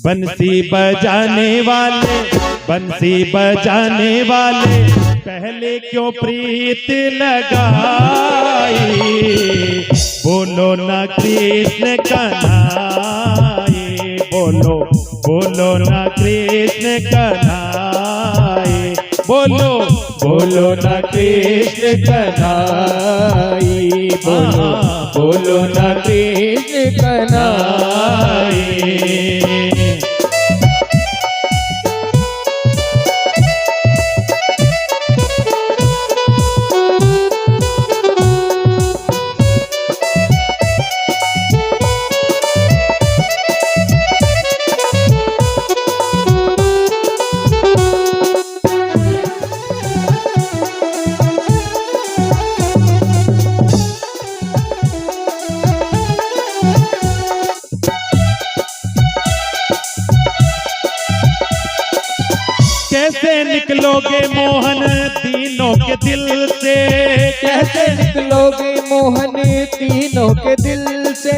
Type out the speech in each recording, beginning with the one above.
बंसी बजाने वाले पहले क्यों प्रीत लगाई। बोलो ना कृष्ण कन्हाई, बोलो ना कृष्ण कन्हाई, बोलो ना कृष्ण कन्हाई, बोलो ना कृष्ण कन्हाई। कैसे निकलोगे मोहन तीनों के दिल से, कैसे निकलोगे मोहन तीनों के दिल से।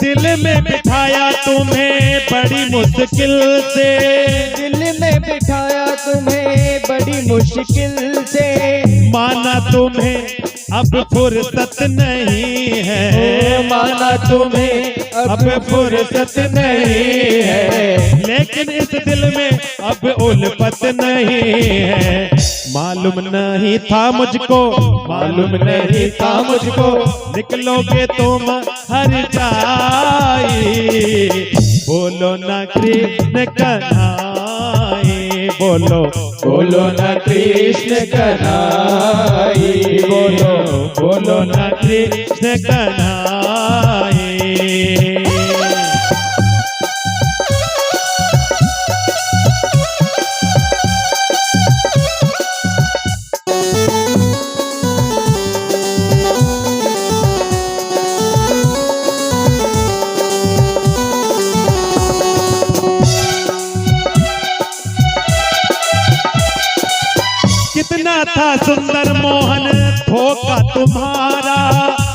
दिल में बिठाया तुम्हें बड़ी मुश्किल से, दिल में बिठाया तुम्हें बड़ी मुश्किल से। माना तुम्हें अब फुर्सत नहीं है, माना तुम्हें अब फुर्सत नहीं है, लेकिन इस दिल में अब उल्फत नहीं है। मालूम नहीं था मुझको निकलोगे तुम हर जाई। बोलो ना कृष्ण कन्हाई, बोलो ना कृष्ण कन्हाई, बोलो ना कृष्ण कन्हाई। कितना था सुंदर मोहन धोखा तुम्हारा,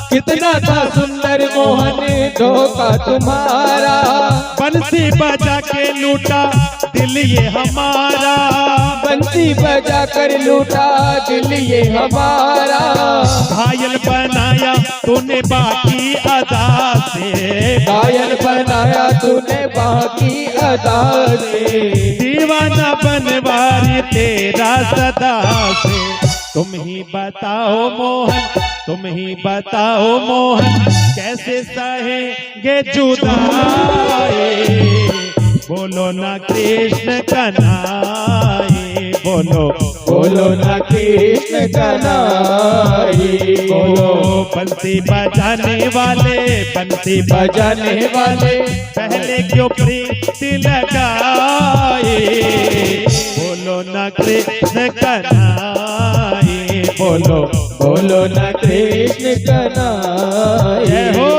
कितना था सुंदर मोहन धोखा तुम्हारा। बंसी बजा के लूटा दिल ये हमारा, बंसी बजा कर लूटा दिल ये हमारा। घायल बनाया तूने बाकी अदा से, घायल बनाया तूने बाकी अदा से। दीवाना बनवारी तेरा सदा से। तुम ही बताओ मोहन कैसे सहेंगे जुदाई। बोलो ना कृष्ण कन्हाई, बोलो ना कृष्ण कन्हाई। बंसी बजाने वाले पहले क्यों प्रीत लगाए। बोलो ना कृष्ण कन्हाई, बोलो ना कृष्ण कन्हाई। हो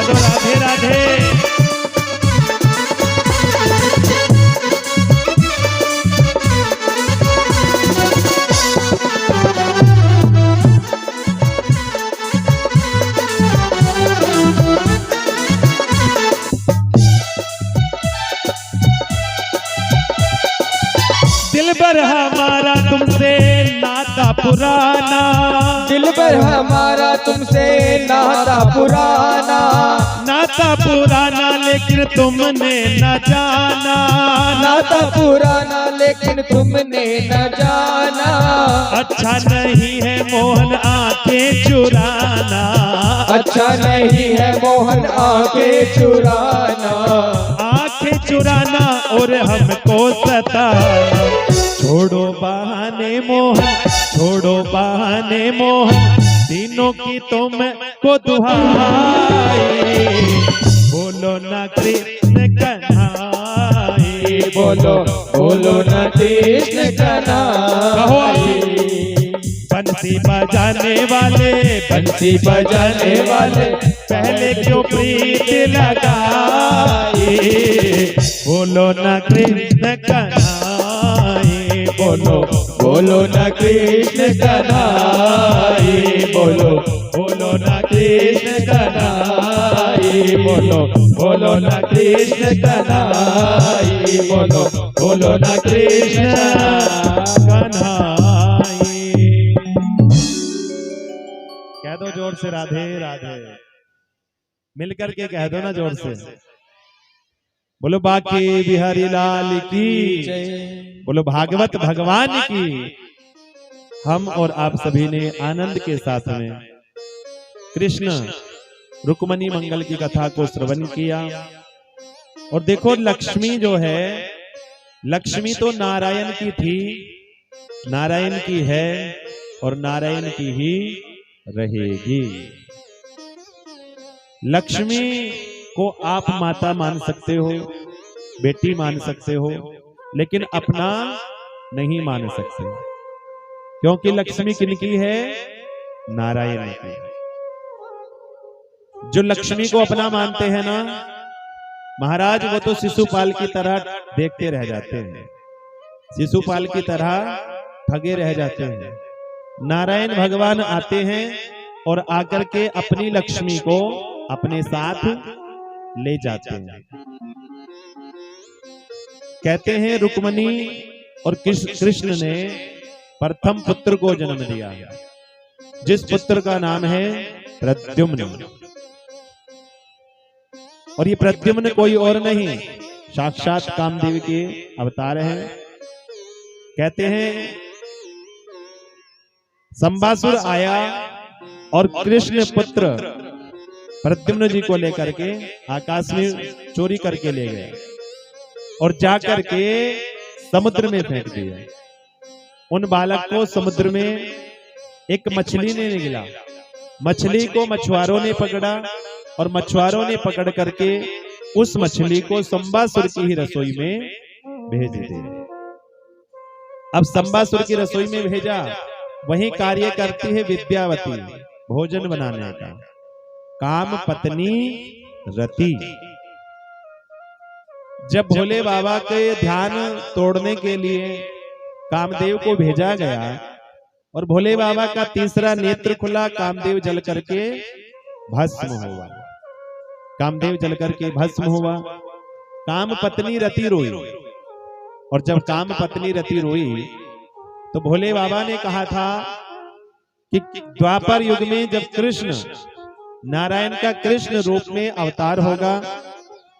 राधे राधे। दिलबर हमारा तुमसे नाता पुराना, दिलबर हमारा तुमसे नाता पुराना। नाता पुराना लेकिन तुमने न जाना, नाता पुराना लेकिन तुमने न जाना। अच्छा नहीं है मोहन आंखें चुराना, अच्छा नहीं है मोहन आंखें चुराना। आंखें चुराना और हमको सताना। छोड़ो बहाने मोहन तीनों की तुम को दुहाई। बोलो ना कृष्ण कन्हाई, बोलो ना कृष्ण कन्हाई। बंसी बजाने वाले पहले क्यों प्रीत लगाई। बोलो ना कृष्ण कन्हाई, बोलो बोलो ना कृष्ण कन्हैया, बोलो बोलो ना कृष्ण कन्हैया, बोलो बोलो ना कृष्ण कन्हैया, बोलो बोलो ना कृष्ण कन्हैया। कह दो जोर से राधे राधे, मिलकर के कह दो ना जोर से, बोलो बाकी बिहारी लाल की, बोलो भागवत भगवान की। हम और आप सभी ने आनंद के साथ में कृष्ण रुक्मणी मंगल की कथा को श्रवण किया। और देखो लक्ष्मी जो है, लक्ष्मी तो नारायण की थी, नारायण की है और नारायण की ही रहेगी। लक्ष्मी को आप माता मान सकते हो, बेटी मान सकते हो, लेकिन अपना नहीं मान सकते, क्योंकि लक्ष्मी किनकी है? नारायण की। जो लक्ष्मी को अपना मानते हैं ना महाराज, वो तो शिशुपाल की तरह देखते रह जाते हैं, शिशुपाल की तरह ठगे रह जाते हैं। नारायण भगवान आते हैं और आकर के अपनी लक्ष्मी को अपने साथ ले जाते हैं। कहते हैं रुक्मणी और कृष्ण ने प्रथम पुत्र को जन्म दिया, जिस पुत्र का नाम है प्रद्युम्न। और ये प्रद्युम्न कोई और नहीं, साक्षात कामदेव के अवतार हैं। कहते हैं संबासुर आया और कृष्ण पुत्र प्रद्युम्न जी को लेकर के आकाश में चोरी करके ले गए और जाकर के समुद्र में फेंक दिया। उन बालक को समुद्र में एक मछली ने निगला, मछली को मछुआरों ने पकड़ा और मछुआरों ने पकड़ करके उस मछली को संबासुर की ही रसोई में भेज दिया। अब संबासुर की रसोई में भेजा, वही कार्य करती है विद्यावती, भोजन बनाने का, काम पत्नी रति। जब भोले बाबा के ध्यान तोड़ने के लिए कामदेव को भेजा गया और भोले बाबा का तीसरा नेत्र खुला, कामदेव जल करके भस्म हुआ, कामदेव जल करके भस्म हुआ। काम पत्नी रति रोई, और जब काम पत्नी रति रोई तो भोले बाबा ने कहा था कि द्वापर युग में जब कृष्ण नारायण का कृष्ण रूप में अवतार होगा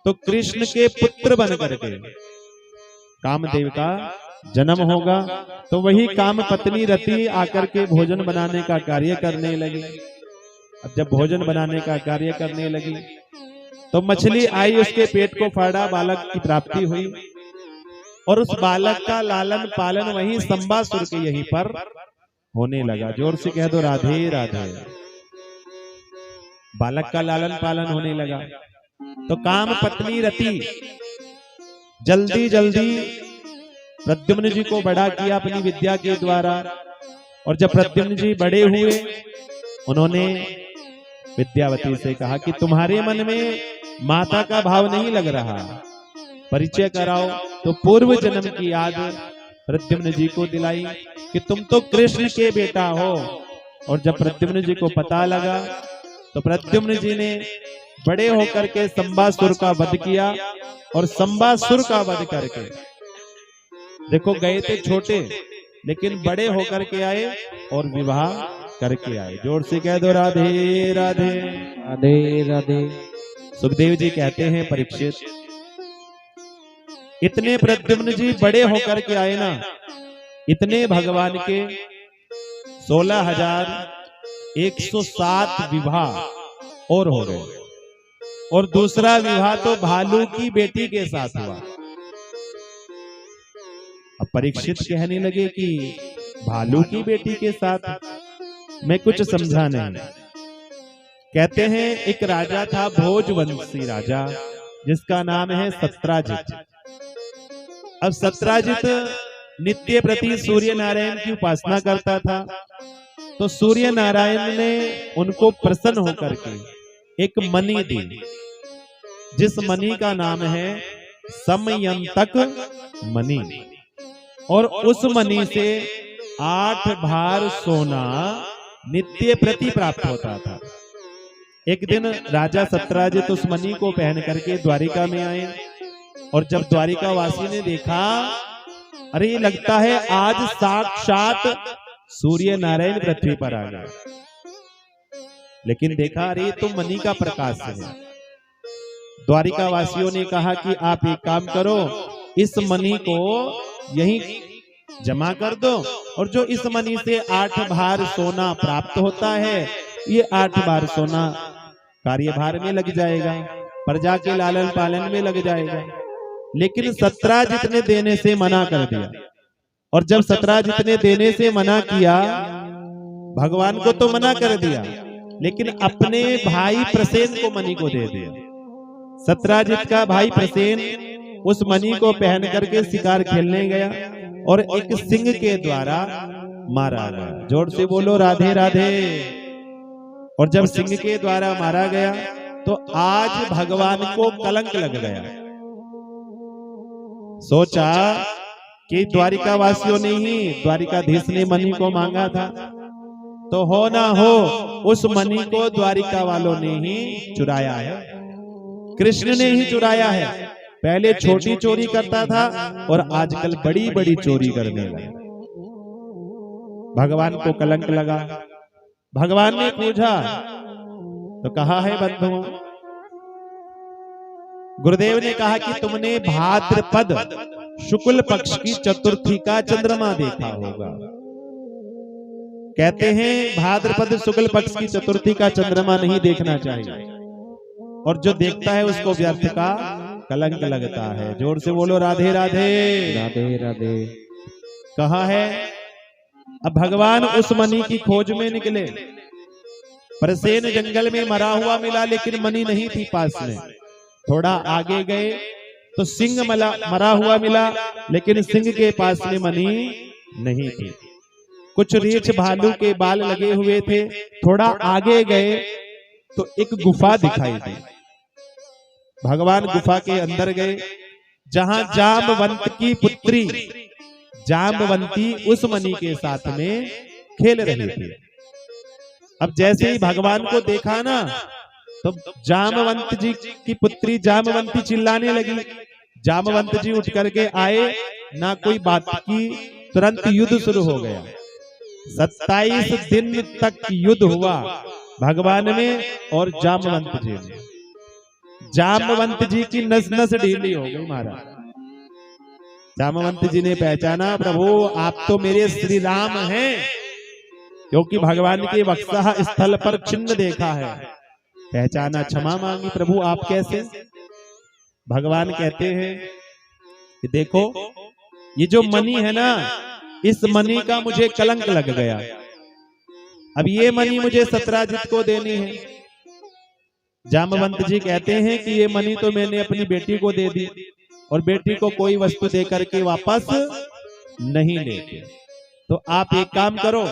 तो कृष्ण के पुत्र बन करके कामदेव का जन्म होगा। तो वही काम पत्नी रति आकर के भोजन बनाने का कार्य करने लगी। अब जब भोजन बनाने का कार्य करने लगी तो मछली आई, उसके पेट को फाड़ा, बालक की प्राप्ति हुई और उस बालक का लालन पालन वही संबासुर के यहीं पर होने लगा। जोर से कह दो राधे राधे। बालक का लालन पालन होने लगा तो काम पत्नी रति जल्दी जल्दी प्रद्युम्न जी को बड़ा किया अपनी विद्या के द्वारा। और जब प्रद्युम्न जी बड़े हुए, उन्होंने विद्यावती से कहा कि तुम्हारे मन में माता का भाव नहीं लग रहा, परिचय कराओ। तो पूर्व जन्म की याद प्रद्युम्न जी को दिलाई कि तुम तो कृष्ण के बेटा हो। और जब प्रद्युम्न जी को पता लगा तो प्रद्युम्न जी ने बड़े होकर के संबासुर का वध किया। और संबासुर का वध करके देखो, गए थे छोटे लेकिन बड़े होकर के आए और विवाह करके आए। जोर से कह दो राधे राधे राधे राधे। सुखदेव जी कहते हैं परीक्षित, इतने प्रद्युम्न जी बड़े होकर के आए ना, इतने भगवान के 16,107 विवाह और हो गए। और दूसरा विवाह तो भालू की बेटी के साथ हुआ। अब परीक्षित कहने लगे कि भालू की बेटी के साथ, मैं कुछ समझा नहीं। कहते हैं एक राजा था, भोजवंशी राजा, जिसका नाम है सत्राजित। अब सत्राजित नित्य प्रति सूर्य नारायण की उपासना करता था। तो सूर्य नारायण ने उनको प्रसन्न होकर के एक मणि दी, जिस मणि का नाम है समयंतक मणि। और उस मणि से 8 भार सोना नित्य प्रति प्राप्त होता था। एक दिन राजा सत्राजित उस मणि को पहन करके द्वारिका में आए और जब द्वारिका वासी ने देखा, अरे ये लगता है आज साक्षात सूर्य नारायण पृथ्वी पर आ गए। लेकिन देखा, अरे तो मणि का प्रकाश है। द्वारिका वासियों ने कहा कि आप एक काम करो, इस मणि को यहीं जमा कर दो और जो इस मणि से 8 भार सोना प्राप्त होता है, ये 8 भार सोना कार्यभार में लग जाएगा, प्रजा के लालन पालन में लग जाएगा। लेकिन सत्राजित ने देने से मना कर दिया। और जब सत्राजित ने देने से मना किया, भगवान को तो मना कर दिया, लेकिन अपने भाई प्रसेन को मणि को दे दिया। सत्राजित का भाई प्रसेन उस मणि को पहन करके शिकार खेलने गया और एक सिंह के द्वारा मारा गया। जोर से बोलो राधे राधे। और जब सिंह के द्वारा मारा गया तो आज भगवान को कलंक लग गया। सोचा कि द्वारिका वासियों ने ही, द्वारिकाधीश ने मणि को मांगा था, तो हो ना हो उस मणि को द्वारिका वालों ने ही चुराया है, कृष्ण ने ही चुराया है। पहले छोटी चोरी करता था और आजकल बड़ी बड़ी चोरी करने लगा। भगवान को कलंक लगा। भगवान ने पूछा तो कहा है बंधुओं, गुरुदेव ने कहा कि तुमने भाद्रपद शुक्ल पक्ष की चतुर्थी का चंद्रमा देखा होगा। कहते हैं भाद्रपद शुक्ल पक्ष की चतुर्थी का चंद्रमा नहीं देखना चाहिए, और जो देखता है उसको व्यर्थ का कलंक लगता है। जोर से बोलो राधे राधे राधे राधे। कहा है, अब भगवान उस मणि की खोज में निकले। प्रसेन जंगल में मरा हुआ मिला, लेकिन मणि नहीं थी पास में। थोड़ा आगे गए तो सिंह मरा हुआ मिला, लेकिन सिंह के पास में मणि नहीं थी। कुछ रीछ भालू के बाल लगे हुए थे। थोड़ा आगे गए तो एक गुफा दिखाई दी। भगवान गुफा के अंदर गए, जहां जामवंत की पुत्री जामवंती उस मणि के साथ में खेल रही थी। अब जैसे ही भगवान को देखा ना, तो जामवंत जी की पुत्री जामवंती चिल्लाने लगी। जामवंत जी उठ करके आए, ना कोई बात की, तुरंत युद्ध शुरू हो गया। 27 दिन तक युद्ध हुआ भगवान में और जामवंत जी में। जामवंत जी की नस नस ढीली हो गई महाराज। जामवंत जी ने पहचाना, प्रभु आप तो मेरे श्री राम हैं, क्योंकि भगवान के वक्षः स्थल पर चिन्ह देखा है। पहचाना, क्षमा मांगी, प्रभु आप कैसे? भगवान कहते हैं कि देखो ये जो मणि है ना, इस मणि का मुझे कलंक लग गया। अब ये मणि मुझे सत्राजित को देनी है। जामवंत जी कहते हैं कि ये मणि तो मैंने अपनी बेटी को दे दी, और बेटी को कोई वस्तु दे करके वापस नहीं लेते। तो आप एक काम करो,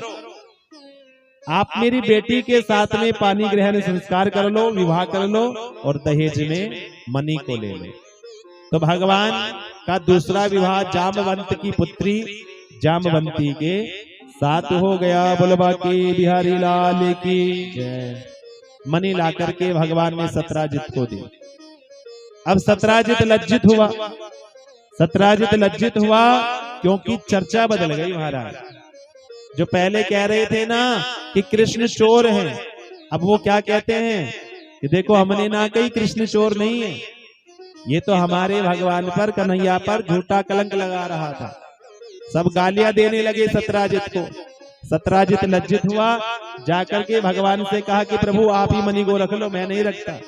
आप मेरी बेटी के साथ में पानी ग्रहण संस्कार कर लो, विवाह कर लो, और दहेज में मणि को ले लो। तो भगवान का दूसरा विवाह जामवंत की पुत्री जामवंती के साथ हो गया। बोलबा की बिहारी लाल की जय। मणि ला करके भगवान ने सत्राजित को दी। अब सत्राजित लज्जित हुआ। सत्राजित लज्जित हुआ क्योंकि चर्चा बदल गई महाराज। जो पहले कह रहे थे ना कि कृष्ण चोर है, अब वो क्या कहते हैं कि देखो हमने ना कही कृष्ण चोर नहीं है, ये तो हमारे भगवान पर, कन्हैया पर झूठा कलंक लगा रहा था। सब गालियां देने लगे सत्राजित को। सत्राजित लज्जित हुआ, जाकर के भगवान से कहा कि प्रभु आप ही मणि को रख लो, मैं नहीं रखता।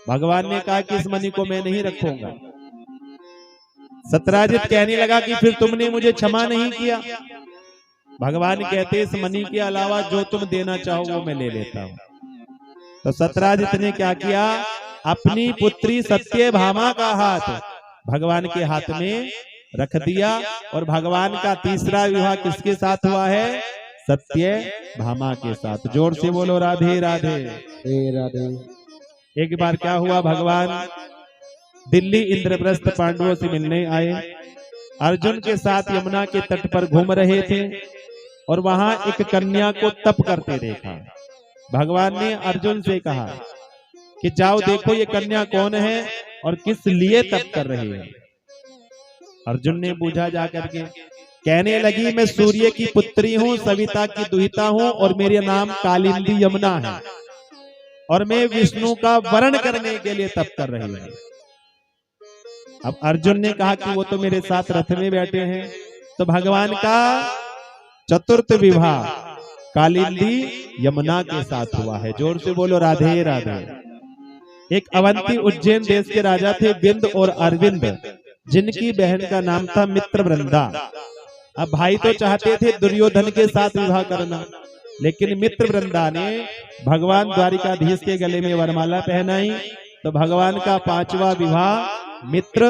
भगवान ने कहा कि इस मणि को मैं नहीं रखूंगा। सत्राजित कहने लगा कि फिर तुमने मुझे क्षमा नहीं किया। भगवान कहते इस मणि के अलावा जो तुम देना चाहो वो मैं ले लेता हूं। तो सत्राजित ने क्या किया, अपनी पुत्री सत्यभामा का हाथ भगवान के हाथ में रख दिया, और भगवान का तीसरा विवाह किसके साथ हुआ है? सत्यभामा के साथ। जोर से बोलो राधे राधे राधे। एक बार क्या हुआ, भगवान दिल्ली इंद्रप्रस्थ पांडवों से मिलने आए। अर्जुन के साथ यमुना के तट पर घूम रहे थे और वहां एक कन्या को तप करते देखा। भगवान ने अर्जुन से कहा कि जाओ देखो ये कन्या कौन है और किस लिए तप कर रही है। अर्जुन ने पूछा जाकर के, कहने लगी मैं सूर्य की पुत्री हूँ, सविता की दुहिता हूँ और मेरा नाम कालिंदी यमुना है और मैं विष्णु का वरण करने के लिए तप कर रही हूँ। अब अर्जुन ने कहा कि वो तो मेरे साथ रथ में बैठे हैं। तो भगवान का चतुर्थ विवाह कालिंदी यमुना के साथ हुआ है। जोर से बोलो राधे राधे। एक अवंती उज्जैन देश के राजा थे बिंद और अरविंद, जिनकी बहन का नाम था मित्रवृंदा। अब भाई तो चाहते थे दुर्योधन के साथ विवाह करना, लेकिन मित्रवृंदा ने भगवान द्वारिकाधीश के गले में वरमाला पहनाई। तो भगवान का पांचवा विवाह मित्र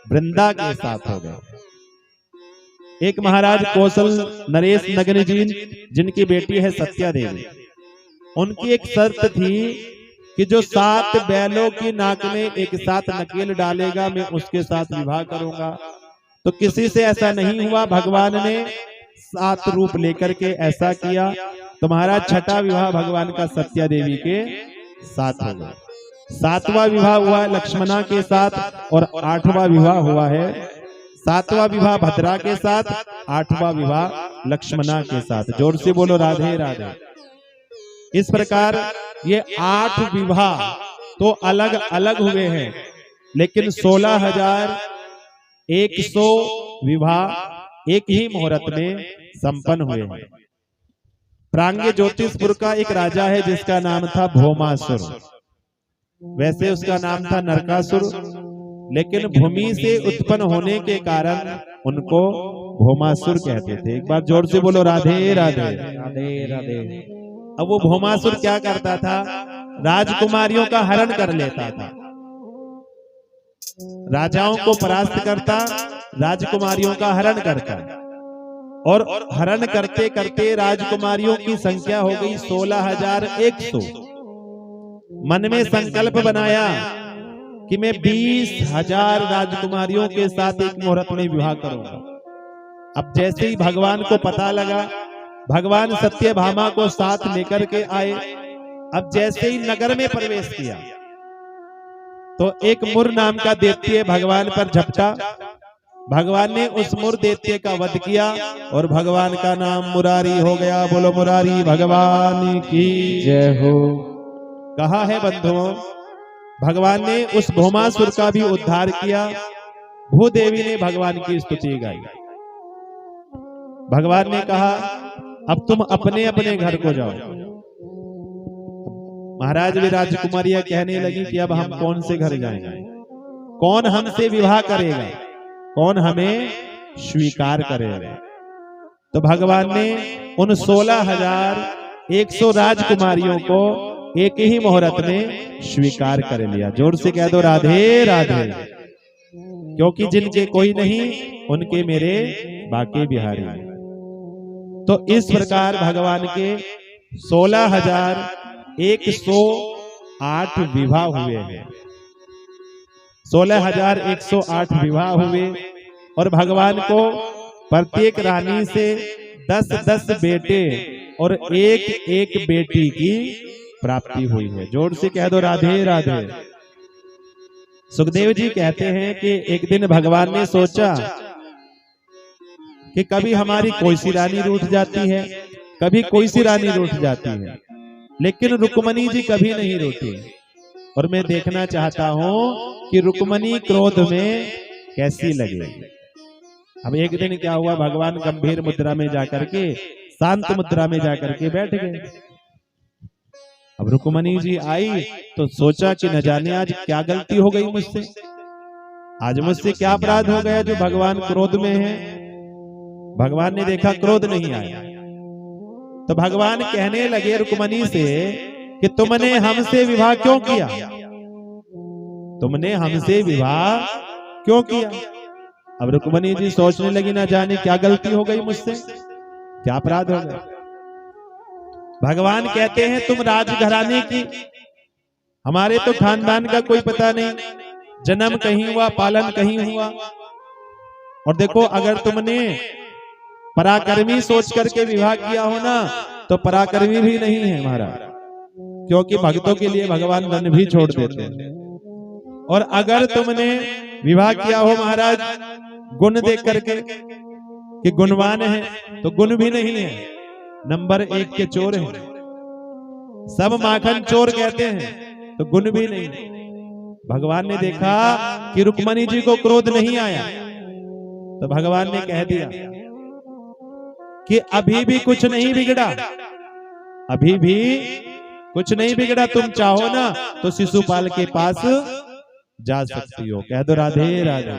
वृंदा के साथ हो गया। एक महाराज कौशल नरेश नगरी जी, जिनकी बेटी है सत्या देवी, उनकी एक शर्त थी कि जो 7 बैलों की नाक में एक साथ नकेल डालेगा मैं उसके साथ विवाह करूंगा। तो किसी से ऐसा नहीं हुआ। भगवान ने 7 रूप लेकर के ऐसा किया। तो महाराज छठा विवाह भगवान का सत्या देवी के साथ हो गया। 7वां विवाह हुआ लक्ष्मणा के साथ और 8वां विवाह हुआ है 7वां विवाह भद्रा के साथ, 8वां विवाह लक्ष्मणा के साथ। जोर से बोलो राधे राधे। इस प्रकार ये 8 विवाह तो अलग अलग हुए हैं, लेकिन 16,100 विवाह एक ही मुहूर्त में संपन्न हुए हैं। प्रांग्य ज्योतिषपुर का एक राजा है जिसका नाम था भौमासुर। वैसे उसका नाम था नरकासुर, लेकिन भूमि से उत्पन्न होने के कारण उनको भौमासुर कहते थे। एक बार जोर से बोलो राधे राधे राधे राधे। अब वो भौमासुर क्या करता था? राजकुमारियों का हरण कर लेता था, राजाओं को परास्त करता, राजकुमारियों का हरण करता, और हरण करते करते राजकुमारियों की संख्या हो गई 16,100। मन में संकल्प बनाया कि मैं 20,000 राजकुमारियों के साथ एक मुहूर्त में विवाह करूंगा। अब जैसे ही भगवान को पता लगा, भगवान सत्यभामा को साथ लेकर के आए। अब जैसे ही नगर में प्रवेश किया तो एक मुर नाम का दैत्य भगवान पर झपटा। भगवान ने उस मुर दैत्य का वध किया और भगवान का नाम मुरारी हो गया। बोलो मुरारी भगवान की जय हो। कहा है बंधुओं, भगवान ने उस भौमासुर का भी उद्धार किया। भूदेवी ने भगवान की स्तुति गाई। भगवान ने कहा अब तुम अपने अपने घर को जाओ। महाराज भी राजकुमारियां कहने लगी कि अब हम कौन से घर जाएंगे, कौन हमसे विवाह करेगा, कौन हमें स्वीकार करेगा। तो भगवान ने उन 16,100 राजकुमारियों को एक ही मुहूर्त में स्वीकार कर लिया। जोर से कह दो राधे राधे। क्योंकि जिनके कोई नहीं उनके मेरे बाके बिहारी। तो इस प्रकार भगवान के 16,108 विवाह हुए हैं। 16,108 विवाह हुए और भगवान को प्रत्येक रानी से 10-10 बेटे और एक बेटी की प्राप्ति हुई है। जोर से कह दो राधे राधे। सुखदेव जी कहते हैं कि एक दिन भगवान ने सोचा कि कभी हमारी कोई सी रानी रूठ जाती है, कभी कोई सी रानी रूठ जाती है, लेकिन रुक्मणी जी कभी नहीं रूठी। और मैं देखना चाहता हूं कि रुक्मणी क्रोध में कैसी लगेगी। अब एक दिन क्या हुआ, भगवान गंभीर मुद्रा में जाकर के, शांत मुद्रा में जाकर के बैठ गए। अब रुक्मणी जी आई तो सोचा कि न जाने आज क्या गलती हो गई मुझसे, आज मुझसे क्या अपराध हो गया जो भगवान क्रोध में है। भगवान ने देखा क्रोध नहीं आया, तो भगवान कहने लगे रुक्मणी से कि तुमने हमसे विवाह क्यों किया, तुमने हमसे विवाह क्यों किया। अब रुक्मणी जी सोचने लगी न जाने क्या गलती हो गई मुझसे, क्या अपराध हो गया। भगवान कहते हैं तुम राजघराने की, हमारे तो खानदान का कोई पता नहीं, जन्म कहीं हुआ, पालन कहीं हुआ, और देखो, अगर तुमने पराक्रमी सोच करके विवाह किया हो ना, तो पराक्रमी भी नहीं है महाराज, क्योंकि भक्तों के लिए भगवान धन भी छोड़ देते हैं। और अगर तुमने विवाह किया हो महाराज गुण देख करके कि गुणवान है, तो गुण भी नहीं है, नंबर 1 के चोर हैं। सब माखन चोर कहते हैं, तो गुण भी नहीं। भगवान ने देखा कि रुक्मणी जी को क्रोध नहीं आया, तो भगवान ने कह दिया कि अभी भी कुछ नहीं बिगड़ा, अभी भी कुछ नहीं बिगड़ा। तुम चाहो ना तो शिशुपाल के पास जा सकती हो। कह दो राधे राधे।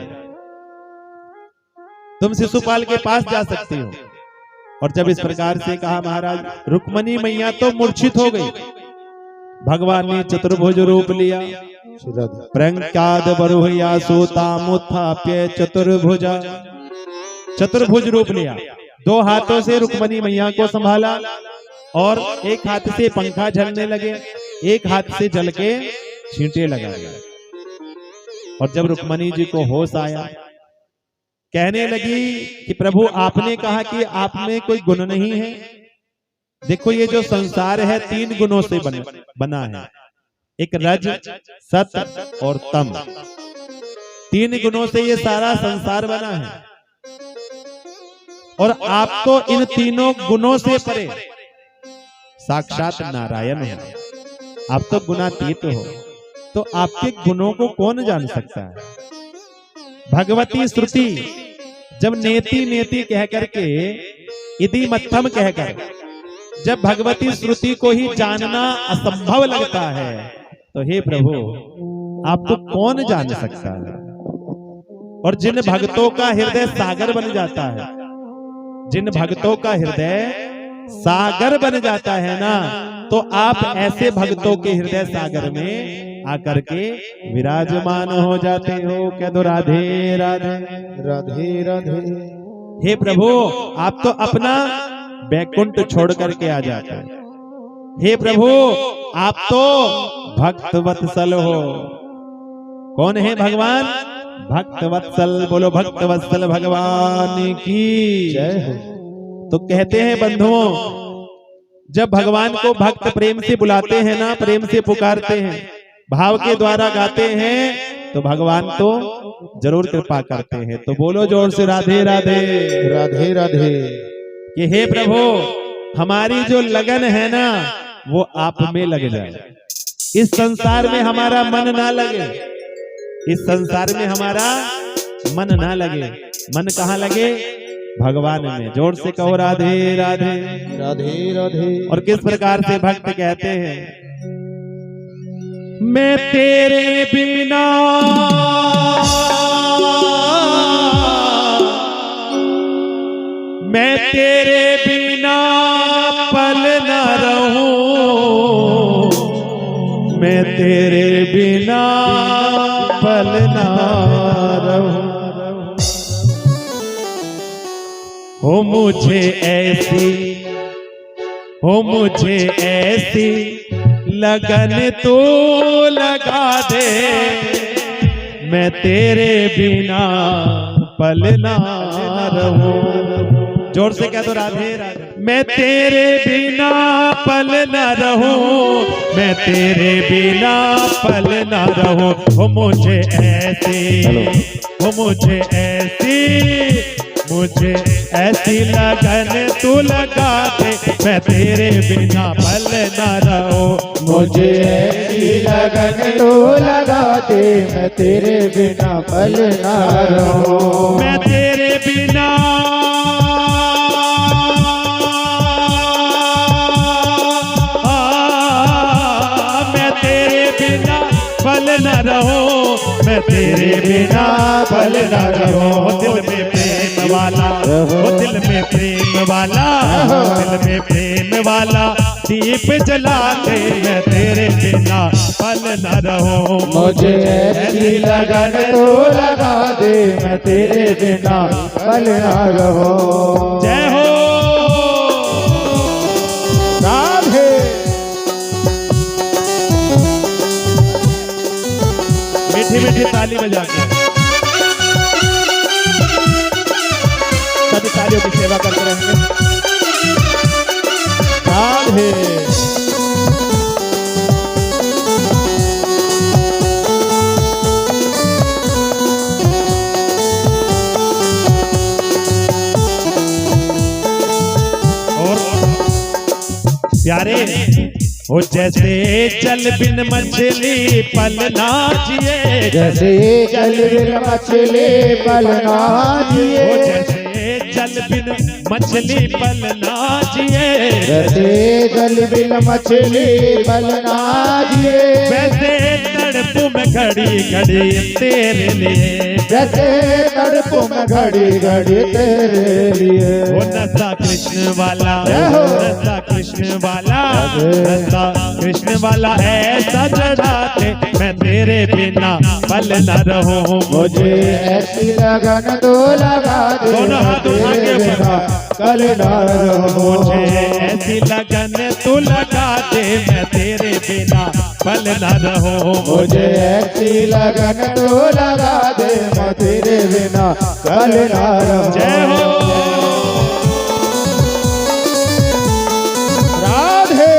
तुम शिशुपाल के पास जा सकती हो। और जब इस प्रकार से कहा महाराज, रुक्मणी मैया तो मूर्छित हो गई। भगवान ने चतुर्भुज रूप लिया, प्रंकाद बरुहया सूतामुत्थाप्य चतुर्भुजा, चतुर्भुज रूप लिया। 2 हाथों से रुक्मणी मैया को संभाला और एक हाथ से पंखा झलने लगे, एक हाथ से जल के छींटे लगाए। और जब रुक्मणी जी को होश आया, कहने लगी कि प्रभु आपने कहा कि आप में कोई गुण नहीं है। देखो, ये जो संसार है 3 गुणों से बना है, एक रज, सत और तम। 3 गुणों से ये सारा संसार बना है। और आप तो इन तीनों गुणों से परे साक्षात नारायण हो, आप तो गुणातीत हो, तो आपके गुणों को कौन जान सकता है। भगवती श्रुति जब नेति नेति कह करके, इति मत्थम कहकर, जब भगवती श्रुति को ही जानना असंभव लगता है, तो हे प्रभु आपको कौन जान सकता है। और जिन भक्तों का हृदय सागर बन जाता है, जिन भक्तों का हृदय सागर बन जाता है ना, तो आप ऐसे भक्तों के हृदय सागर में आकर के विराजमान हो जाते हो। कह दो राधे राधे राधे राधे। हे प्रभु आप तो अपना बैकुंठ छोड़ करके आ जाते हैं। हे प्रभु आप तो भक्त वत्सल हो। कौन है भगवान? भक्त वत्सल। बोलो भक्त वत्सल भगवान की जय हो। तो कहते हैं बंधुओं, जब भगवान को भक्त प्रेम से बुलाते हैं ना, प्रेम से पुकारते हैं, भाव के द्वारा गाते हैं, तो भगवान तो जरूर कृपा करते हैं। तो बोलो जोर से राधे राधे राधे राधे। कि हे प्रभु हमारी जो लगन है ना, वो आप में लग जाए। इस संसार में हमारा मन ना लगे, इस संसार में हमारा मन ना लगे। मन कहाँ लगे? भगवान में। जोर से कहो राधे राधे राधे राधे। और किस प्रकार से भक्त कहते हैं, मैं तेरे बिना मैं तेरे बिना पल न रहूं, मैं तेरे बिना पल न रहूं। हो मुझे ऐसी, हो मुझे ऐसी लगन तू लगा दे, मैं तेरे बिना पल ना रहूं। जोर से कह दो राधे राधे। मैं तेरे बिना पल न रहूं, मैं तेरे बिना पल न रहूं। हो मुझे ऐसी, हो मुझे ऐसी, मुझे ऐसी लगन तू लगा दे, मैं तेरे बिना पल न रहूं। मुझे ऐसी लगन तू लगा दे, मैं तेरे बिना पल न रहूं। मैं तेरे बिना मैं तेरे बिना पल न रहूं, मैं तेरे बिना पल न रहूं। दिल में प्रेम वाला, वो दिल में प्रेम वाला, दिल में प्रेम वाला दीप जला के, मैं तेरे बिना पल न रहूं। मुझे ऐसी लगन तू लगा दे, मैं तेरे बिना पल न रहूं। जय हो राधे। मीठी मीठी ताली बजा के। कामदेव की सेवा करते रहेंगे। राधे प्यारे हो जैसे जल बिन मछली पल ना जिए, जैसे जल बिन मछली पल ना जिए, हो जैसे जल बिन मछली पल ना जिए, जैसे जल बिन मछली पल ना जिए, वैसे तड़प में घड़ी घड़ी तेरे लिए, जैसे तड़प में घड़ी घड़ी तेरे लिए। वो नशा कृष्ण वाला, नशा कृष्ण वाला, नशा कृष्ण वाला ऐसा चढ़ाते मैं तेरे बिना पल न रहूं। मुझे ऐसी लगन तो लगा दे, दोनों हाथ उठा के बिना कल न रहूं। मुझे ऐसी लगन तू लगा दे मैं तेरे बिना पल न रहूं। मुझे ऐसी लगन तो लगा दे मैं तेरे बिना कल न रहूं। जय हो राधे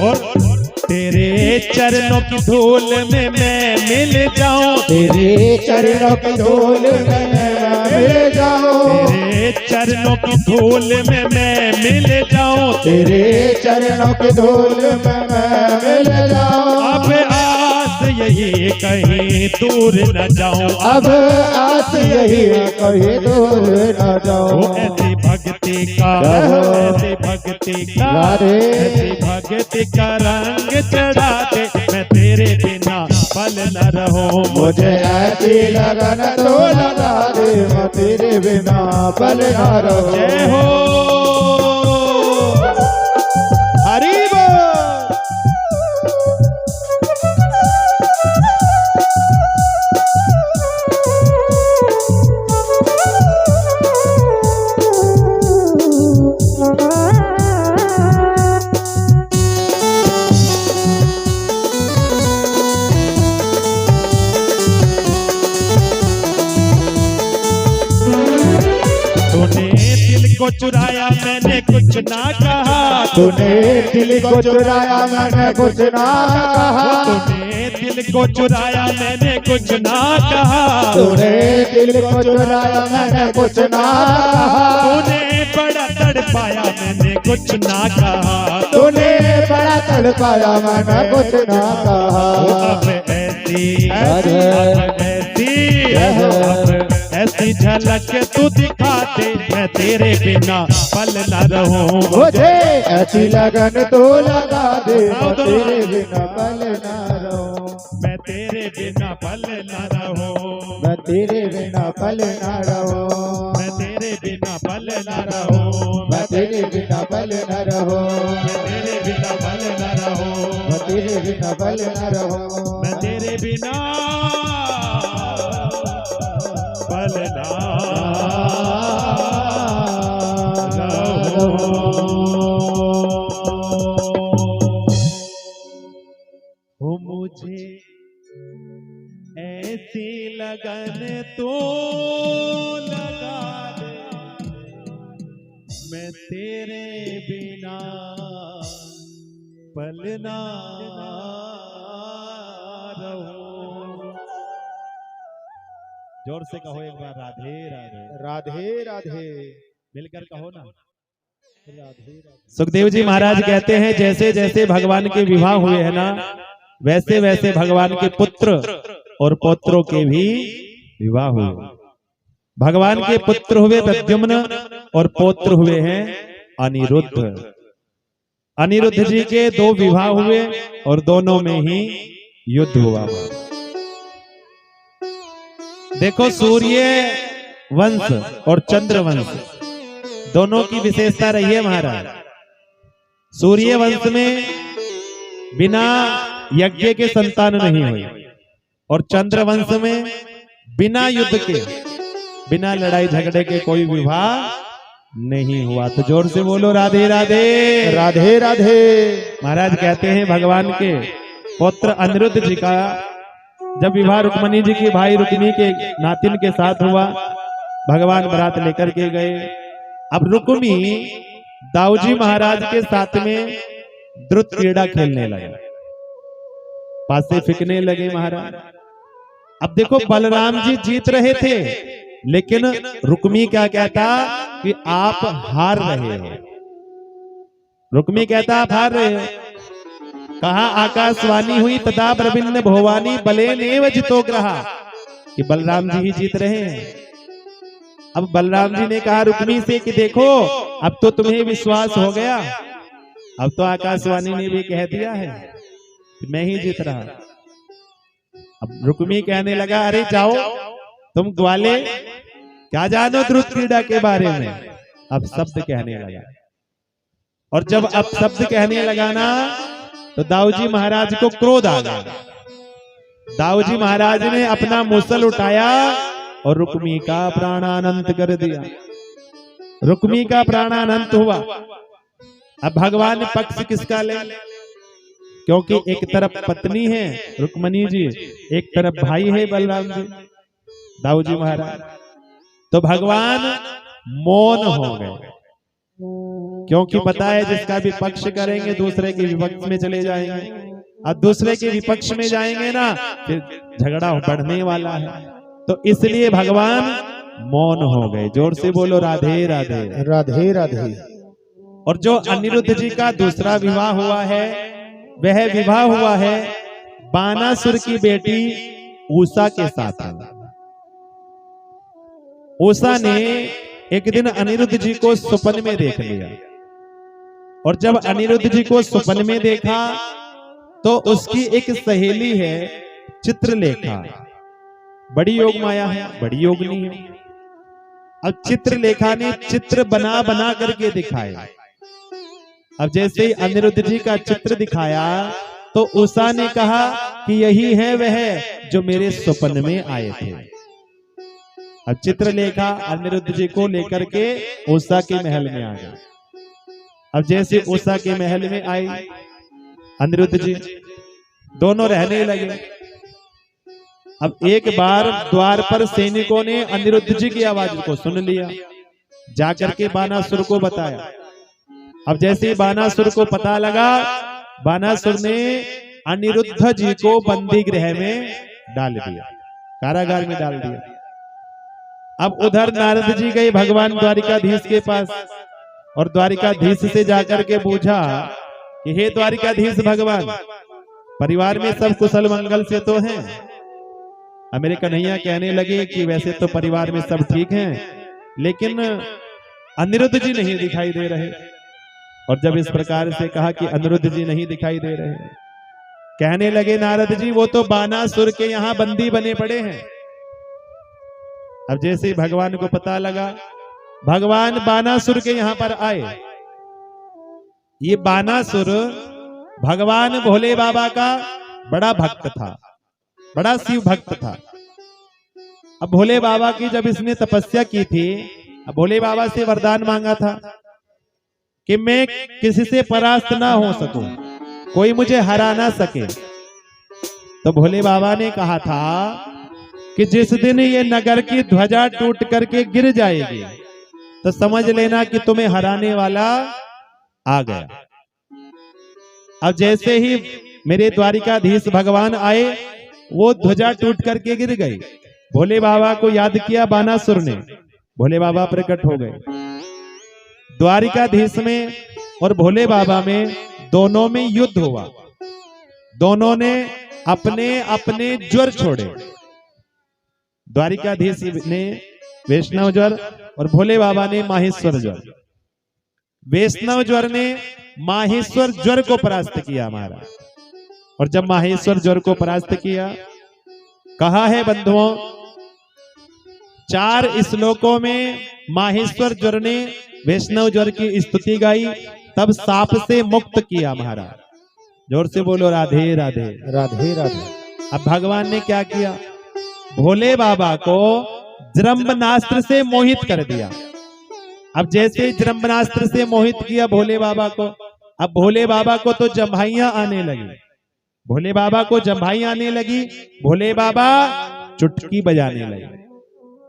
और तेरे चरणों की धूल में मैं मिल जाऊं, तेरे चरणों की धूल में मैं मिल जाऊं, तेरे चरणों की धूल में मैं मिल जाऊं, तेरे चरणों की धूल में मैं मिल जाऊं। अब आस यही कहीं दूर न जाऊं, अब आस यही कहीं दूर न जाऊं। वो ऐसी भक्ति का, ऐसी भक्ति का, ऐसी भक्ति का रंग चढ़ाते मैं तेरे बिना पल न रहूं। मुझे ऐसी लगन तो लगा दे मैं तेरे बिना पल न रहूं। जय हो हरि बोल। को चुराया मैंने कुछ ना कहा, तूने दिल को चुराया मैंने कुछ ना कहा, तूने दिल को चुराया मैंने कुछ ना कहा, तूने दिल को चुराया मैंने कुछ ना कहा, तूने बड़ा तड़पाया मैंने कुछ ना कहा, तूने बड़ा तड़पाया मैंने कुछ ना कहा। अब ऐसी झलक तू दिखा दे मैं तेरे बिना पल न रहूं। मुझे ऐसी लगन तो लगा दे मैं तेरे बिना पल न रहूं। मैं तेरे बिना पल न रहूं, मैं तेरे बिना पल न रहूं, मैं तेरे बिना पल न रहूं, मैं तेरे बिना पल न रहूं, मैं तेरे बिना पल न रहूं, मैं तेरे बिना पल न रहूं, मैं तेरे बिना पल न हो। मुझे ऐसी लगन तो लगा दे मैं तेरे बिना पल ना रहूं। जोर से कहो एक बार राधे राधे। राधे राधे मिलकर कहो ना राधे राधे। सुखदेव जी महाराज कहते हैं जैसे जैसे भगवान के विवाह हुए हैं ना, वैसे वैसे भगवान के पुत्र और पौत्रों के भी विवाह हुए। भगवान के पुत्र हुए प्रद्युम्न और पौत्र हुए हैं अनिरुद्ध। अनिरुद्ध जी के 2 विवाह हुए और दोनों में ही युद्ध हुआ। देखो, सूर्य वंश और चंद्र वंश दोनों की विशेषता रही है महाराज। सूर्य वंश में बिना यज्ञ के संतान नहीं हुई और चंद्र वंश में बिना युद्ध के, बिना लड़ाई झगड़े के कोई विवाह नहीं हुआ। तो जोर से बोलो राधे राधे। राधे राधे। महाराज कहते हैं भगवान के पुत्र अनिरुद्ध जी का जब विवाह रुक्मणी जी की भाई रुक्मी के नातिन के साथ हुआ, भगवान बारात लेकर के गए। अब रुक्मी दाऊजी महाराज के साथ में द्रुत क्रीड़ा खेलने लगे, पासे फेंकने लगे महाराज। अब देखो, बलराम जी जीत रहे थे, लेकिन रुक्मी क्या कहता कि आप हार रहे हो। रुक्मी कहता आप हार रहे हो। कहा आकाशवाणी हुई तदा प्रभिन्न भोवानी बलेनेव जितो ग्रहा, कि बलराम जी ही जीत रहे हैं। अब बलराम जी ने कहा रुक्मी से कि देखो, अब तो तुम्हें विश्वास हो गया, अब तो आकाशवाणी ने भी कह दिया है कि मैं ही जीत रहा। अब रुक्मी कहने लगा अरे जाओ, तुम ग्वाले क्या जानो द्रुत क्रीड़ा के बारे में। अब शब्द कहने लगा, और जब अब शब्द कहने लगा ना, तो दाऊजी महाराज को क्रोध आ गया। दाऊजी महाराज ने अपना मूसल उठाया और रुक्मी का प्राणानंत कर दिया। रुक्मी का प्राणानंत हुआ। अब भगवान पक्ष किसका ले, क्योंकि एक तरफ पत्नी है रुक्मणी जी, एक तरफ भाई है बलराम जी, दाऊजी महाराज। तो भगवान मौन हो गए, क्योंकि पता है जिसका भी पक्ष करेंगे दूसरे के विपक्ष में चले जाएंगे। अब दूसरे के विपक्ष में जाएंगे ना, फिर झगड़ा बढ़ने वाला है। तो इसलिए भगवान मौन हो गए। जोर से बोलो राधे राधे। राधे राधे। और जो अनिरुद्ध जी का दूसरा विवाह हुआ है, वह विवाह हुआ है बानासुर की बेटी उषा के साथ। उषा ने एक दिन अनिरुद्ध जी को स्वप्न में देख लिया, और जब अनिरुद्ध जी को स्वप्न में देखा तो उसकी एक सहेली है चित्रलेखा, बड़ी योग माया है, बड़ी योगनी है। अब चित्रलेखा ने चित्र बना बना करके दिखाए। अब जैसे ही अनिरुद्ध जी का चित्र दिखाया तो उषा ने कहा कि यही है वह जो मेरे स्वप्न में आए थे। अब चित्रलेखा अनिरुद्ध जी को लेकर के उषा के महल में आ गए। अब जैसे उषा के महल में आई अनिरुद्ध जी, दोनों रहने लगे। अब एक बार द्वार पर सैनिकों ने अनिरुद्ध जी की आवाज को सुन लिया, जाकर के बानासुर को बताया। अब जैसे बानासुर को पता लगा, बानासुर ने अनिरुद्ध जी को बंदी गृह में डाल दिया, कारागार में डाल दिया। अब उधर नारद जी गए भगवान द्वारिकाधीश के पास, और द्वारिकाधीश से जाकर के पूछा कि हे द्वारिकाधीश भगवान, परिवार में सब कुशल मंगल से तो हैं? मेरे कन्हैया कहने लगे कि वैसे तो परिवार में सब ठीक हैं, लेकिन अनिरुद्ध जी नहीं दिखाई दे रहे। और जब इस प्रकार से कहा कि अनिरुद्ध जी नहीं दिखाई दे रहे, कहने लगे नारद जी वो तो बानासुर के यहाँ बंदी बने पड़े हैं। अब जैसे ही भगवान को पता लगा, भगवान बानासुर के यहाँ पर आए। ये बानासुर भगवान भोले बाबा का बड़ा भक्त था, बड़ा शिव भक्त था। अब भोले बाबा की जब इसने तपस्या की थी, अब भोले बाबा से वरदान मांगा था कि मैं किसी से परास्त ना हो सकूं, कोई मुझे हरा ना सके। तो भोले बाबा ने कहा था कि जिस दिन ये नगर की ध्वजा टूट करके गिर जाएगी तो समझ लेना कि तुम्हें हराने वाला आ गया। अब जैसे ही मेरे द्वारिकाधीश भगवान आए, वो ध्वजा टूट करके गिर गई। भोले बाबा को याद किया बानासुर ने, भोले बाबा प्रकट हो गए। द्वारिकाधीश में और भोले बाबा में दोनों में युद्ध हुआ। दोनों ने अपने अपने ज्वर छोड़े। द्वारिकाधीश ने वैष्णव ज्वर और भोले बाबा ने माहेश्वर ज्वर। वैष्णव ज्वर ने माहेश्वर ज्वर को परास्त किया हमारा, और जब माहेश्वर ज्वर को परास्त किया, कहा है बंधुओं, 4 श्लोकों में माहेश्वर ज्वर ने वैष्णव ज्वर की स्तुति गाई, तब साप से मुक्त किया महाराज। जोर से बोलो राधे राधे। राधे राधे। अब भगवान ने क्या किया, भोले बाबा को जृंभनास्त्र से मोहित कर दिया। अब जैसे जृंभनास्त्र से मोहित किया भोले बाबा को, अब भोले बाबा को तो जम्भाइयां आने लगी, भोले बाबा को जम्भाई आने लगी, भोले बाबा चुटकी बजाने लगे।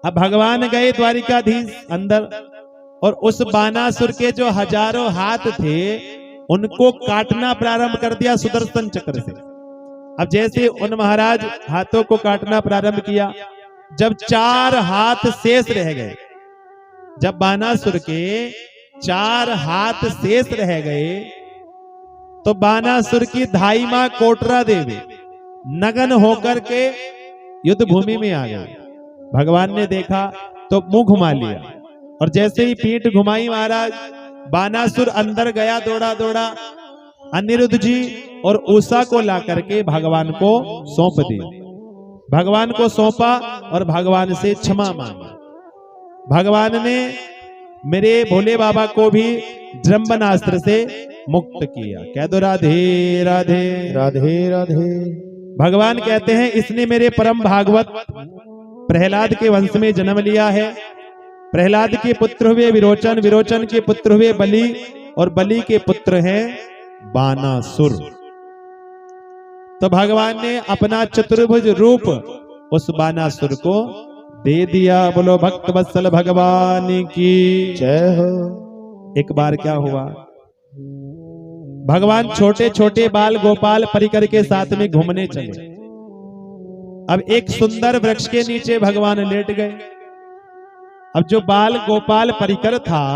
अब भगवान गए द्वारिकाधीश अंदर, और उस बानासुर के जो हजारों हाथ थे उनको काटना प्रारंभ कर दिया सुदर्शन चक्र से। अब जैसे उन महाराज हाथों को काटना प्रारंभ किया, जब 4 हाथ शेष रह गए, जब बानासुर के 4 हाथ शेष रह गए, तो बानासुर की धाई मां कोटरा देवी नगन होकर के युद्ध भूमि में आ गए। भगवान ने देखा तो मुंह घुमा लिया, और जैसे ही पीठ घुमाई महाराज, बानासुर अंदर गया दौड़ा दौड़ा, अनिरुद्ध जी और उषा को ला करके भगवान को सौंप दिया। भगवान को सौंपा और भगवान से क्षमा मांगी। भगवान ने मेरे भोले बाबा को भी जृंभनास्त्र से मुक्त किया। कह दो राधे राधे। राधे राधे। भगवान कहते हैं, इसने मेरे परम भागवत प्रहलाद के वंश में जन्म लिया है। प्रहलाद के पुत्र हुए विरोचन, विरोचन के पुत्र हुए बलि, और बलि के पुत्र हैं बानासुर। तो भगवान ने अपना चतुर्भुज रूप उस बानासुर को दे दिया। बोलो भक्त वत्सल भगवान की जय हो। एक बार क्या हुआ, भगवान छोटे छोटे बाल गोपाल परिकर के साथ में घूमने चले। अब एक सुंदर वृक्ष के नीचे भगवान लेट गए। अब जो बाल गोपाल परिकर था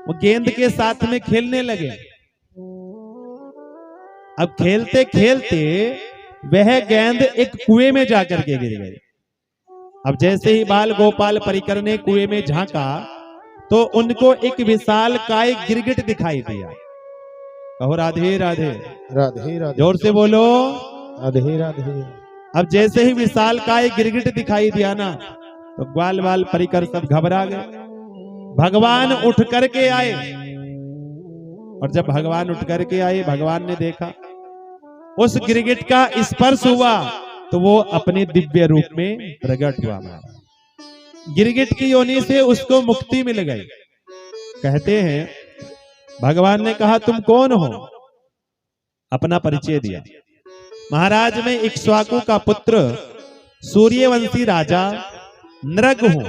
वो गेंद के साथ में खेलने लगे। अब खेलते खेलते वह गेंद एक कुएं में जाकर के गिर गई। अब जैसे ही बाल गोपाल परिकर ने कुएं में झांका तो उनको एक विशाल काय गिरगिट दिखाई दिया। कहो राधे राधे। राधे राधे। जोर से बोलो राधे राधे। अब जैसे ही विशाल काय गिरगिट दिखाई दिया ना, तो ग्वाल बाल परिकर सब घबरा गए। भगवान उठ करके आए, और जब भगवान उठ करके आए, भगवान ने देखा उस गिरगिट का स्पर्श हुआ तो वो अपने दिव्य रूप में प्रकट हुआ। गिरगिट की योनि से उसको मुक्ति मिल गई। कहते हैं भगवान ने कहा, तुम कौन हो? अपना परिचय दिया। महाराज मैं इक्ष्वाकु का पुत्र सूर्यवंशी राजा नृग हूं।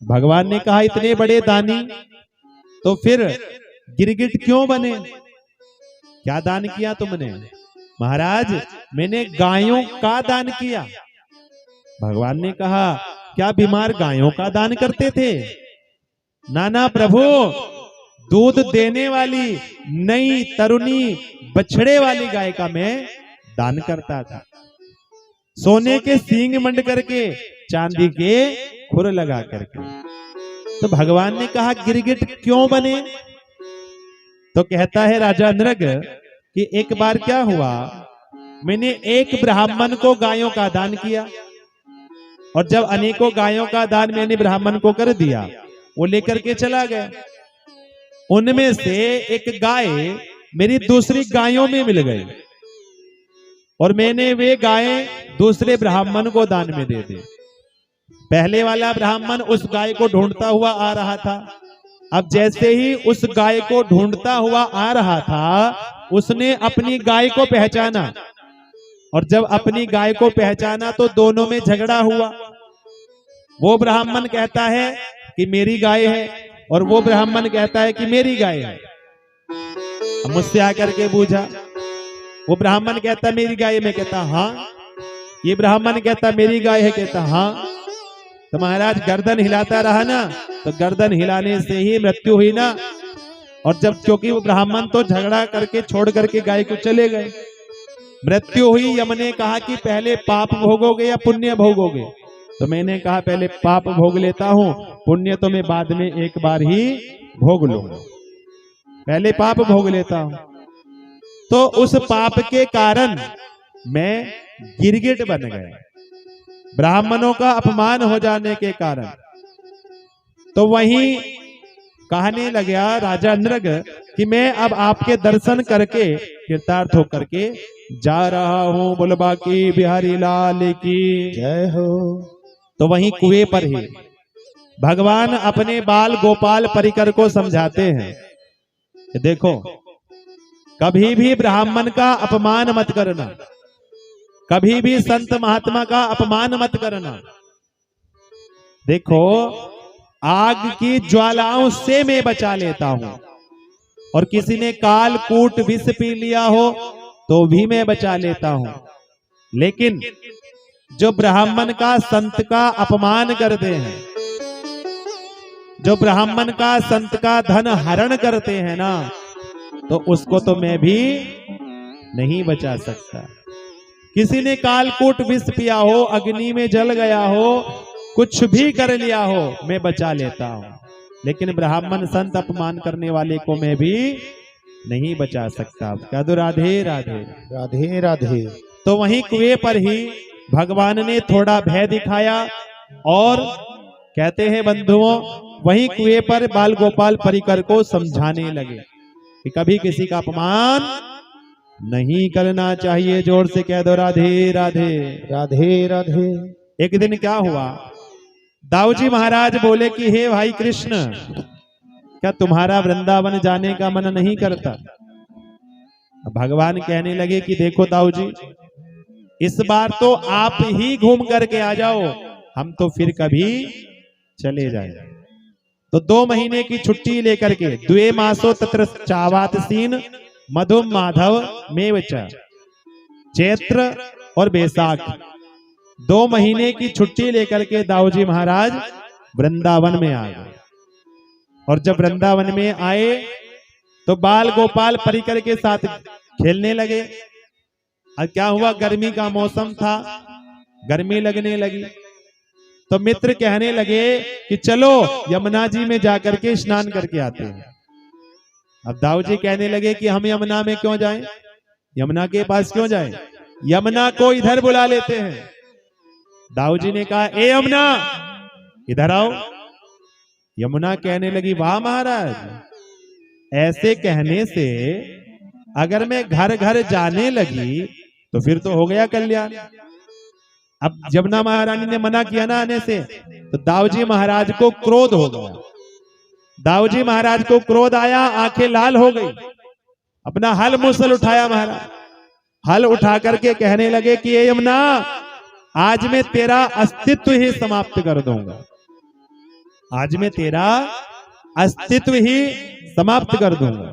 भगवान ने कहा, इतने बड़े दानी तो फिर गिरगिट क्यों बने? क्या दान किया तुमने? महाराज मैंने गायों का दान किया। भगवान ने कहा, क्या बीमार गायों का दान करते थे? नाना प्रभु, दूध देने वाली नई तरुणी बछड़े वाली गाय का मैं दान करता था। सोने के सींग मंड करके, चांदी के खुर लगा करके। तो भगवान ने कहा, गिरगिट क्यों बने? तो कहता है राजा नृग कि एक बार क्या हुआ, मैंने एक ब्राह्मण को गायों का दान किया, और जब अनेकों गायों का दान मैंने ब्राह्मण को कर दिया, वो लेकर के चला गया। उनमें से एक गाय मेरी दूसरी गायों में मिल गई, और मैंने वे गायें दूसरे ब्राह्मण को दान में दे दी। पहले वाला ब्राह्मण उस गाय को ढूंढता हुआ आ रहा था। अब जैसे ही उस गाय को ढूंढता हुआ आ रहा था, उसने अपनी गाय को पहचाना, और जब अपनी गाय को पहचाना तो दोनों में झगड़ा हुआ। वो ब्राह्मण कहता है कि मेरी गाय है, और वो ब्राह्मण कहता है कि मेरी गाय है। मुझसे आकर के पूछा, वो ब्राह्मण कहता मेरी गाय, मैं कहता हाँ। ये ब्राह्मण कहता मेरी गाय है, कहता हाँ। तो महाराज गर्दन हिलाता रहा ना, तो गर्दन हिलाने से ही मृत्यु हुई ना। और जब क्योंकि वो ब्राह्मण तो झगड़ा करके छोड़ करके गाय को चले गए, मृत्यु हुई। यम ने कहा कि पहले पाप भोगोगे या पुण्य भोगोगे? तो मैंने कहा पहले पाप भोग लेता हूं, पुण्य तो मैं बाद में एक बार ही भोग लूंगा, पहले पाप भोग लेता हूं। तो उस पाप के कारण मैं गिरगिट बन गया, ब्राह्मणों का अपमान हो जाने के कारण। तो वहीं कहने लगा राजा नृग कि मैं अब आपके दर्शन करके कृतार्थ होकर के जा रहा हूं, बोलबा की बिहारी लाल की जय हो। तो वहीं कुएं पर ही भगवान अपने बाल गोपाल परिकर को समझाते हैं कि देखो, कभी भी ब्राह्मण का अपमान मत करना, कभी भी संत महात्मा का अपमान मत करना। देखो, आग की ज्वालाओं से मैं बचा लेता हूं, और किसी ने काल कूट विष पी लिया हो तो भी मैं बचा लेता हूं, लेकिन जो ब्राह्मण का संत का अपमान करते हैं, जो ब्राह्मण का संत का धन हरण करते हैं ना, तो उसको तो मैं भी नहीं बचा सकता। किसी ने कालकूट विष पिया हो, अग्नि में जल गया हो, कुछ भी कर लिया हो, मैं बचा लेता हूं, लेकिन ब्राह्मण संत अपमान करने वाले को मैं भी नहीं बचा सकता। कह दो राधे राधे राधे राधे। तो वहीं कुएं पर ही भगवान ने थोड़ा भय दिखाया, और कहते हैं बंधुओं, वहीं कुएं पर बाल गोपाल परिकर को समझाने लगे कि कभी किसी का अपमान नहीं करना चाहिए। जोर से कह दो राधे राधे राधे राधे। एक दिन क्या हुआ, दाऊजी महाराज बोले कि हे भाई कृष्ण, क्या तुम्हारा वृंदावन जाने का मन नहीं करता? भगवान कहने लगे कि देखो दाऊजी, इस बार तो आप ही घूम करके आ जाओ, हम तो फिर कभी चले जाए। तो 2 महीने की छुट्टी लेकर के, द्वे मासो तत्र चावातसीन मधुम माधव मेवच, चैत्र और बैसाख 2 महीने की छुट्टी लेकर के दाऊजी महाराज वृंदावन में आ गए। और जब वृंदावन में आए तो बाल गोपाल परिकर के साथ खेलने लगे। और क्या हुआ, गर्मी का मौसम था, गर्मी लगने लगी, तो मित्र कहने लगे कि चलो यमुना जी में जाकर के स्नान करके आते हैं। अब दाऊजी कहने लगे कि हम यमुना में क्यों जाएं, यमुना के पास क्यों जाएं, यमुना को इधर बुला लेते हैं। दाऊजी ने कहा, ए यमुना इधर आओ। यमुना कहने लगी, वाह महाराज, ऐसे कहने से अगर मैं घर घर जाने लगी तो फिर तो हो गया कल्याण। अब यमुना महारानी ने मना किया ना आने से, तो दाऊजी महाराज को क्रोध हो गया। दाऊजी महाराज को क्रोध आया, आंखें लाल हो गई, अपना हल मुसल उठाया महाराज, हल उठा करके कहने लगे कि ये यमुना, आज मैं तेरा अस्तित्व ही समाप्त कर दूंगा, आज मैं तेरा अस्तित्व ही समाप्त कर दूंगा।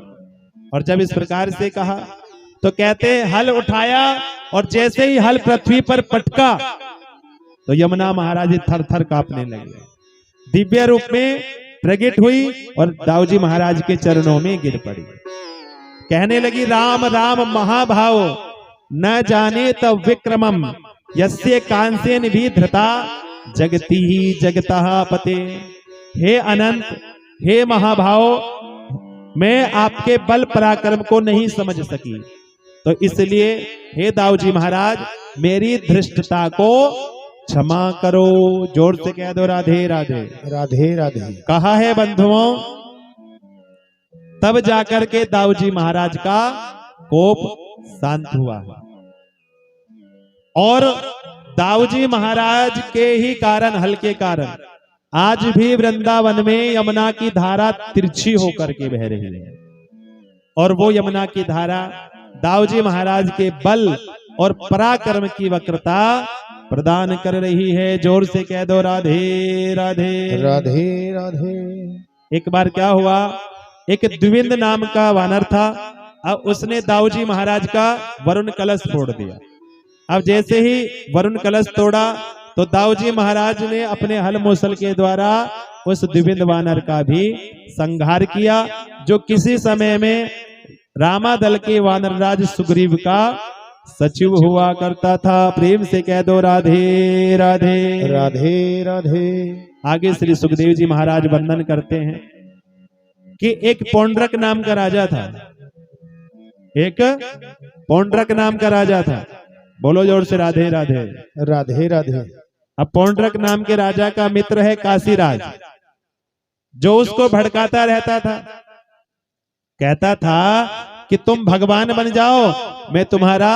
और जब इस प्रकार से कहा तो कहते हल उठाया, और जैसे ही हल पृथ्वी पर पटका तो यमुना महाराज थर थर कांपने लगे, दिव्य रूप में प्रकट हुई और दाऊजी महाराज के चरणों में गिर पड़ी। कहने लगी, राम राम महाभाव न जाने तब विक्रमम, यस्य कांसेन भी धृता जगती ही जगतः पते। हे अनंत, हे महाभाव, मैं आपके बल पराक्रम को नहीं समझ सकी, तो इसलिए हे दाऊजी महाराज, मेरी धृष्टता को क्षमा करो। जोर से कह दो राधे राधे राधे राधे। कहा है बंधुओं, तब जाकर के दाऊजी महाराज का कोप शांत हुआ। और दाऊजी महाराज के ही कारण, हल के कारण, आज भी वृंदावन में यमुना की धारा तिरछी होकर के बह रही है। और वो यमुना की धारा दाऊजी महाराज के बल और पराक्रम की वक्रता प्रदान कर रही है। जोर से कह दो राधे राधे राधे राधे। एक बार क्या हुआ, एक द्विविंद नाम का वानर था, अब उसने दाऊजी महाराज का वरुण कलश फोड़ दिया। अब जैसे ही वरुण कलश तोड़ा तो दाऊजी महाराज ने अपने हल मूसल के द्वारा उस द्विविंद वानर का भी संहार किया, जो किसी समय में रामादल के वानरराज सुग्रीव का सचिव हुआ करता था। प्रेम से कह दो राधे राधे राधे राधे। आगे श्री सुखदेव जी महाराज वर्णन करते हैं कि एक पौंड्रक नाम का राजा था। एक पौंड्रक नाम का राजा था। बोलो जोर से राधे राधे। राधे राधे। अब पौंड्रक नाम के राजा का मित्र है काशीराज, जो उसको भड़काता रहता था। कहता था कि तुम भगवान बन जाओ, मैं तुम्हारा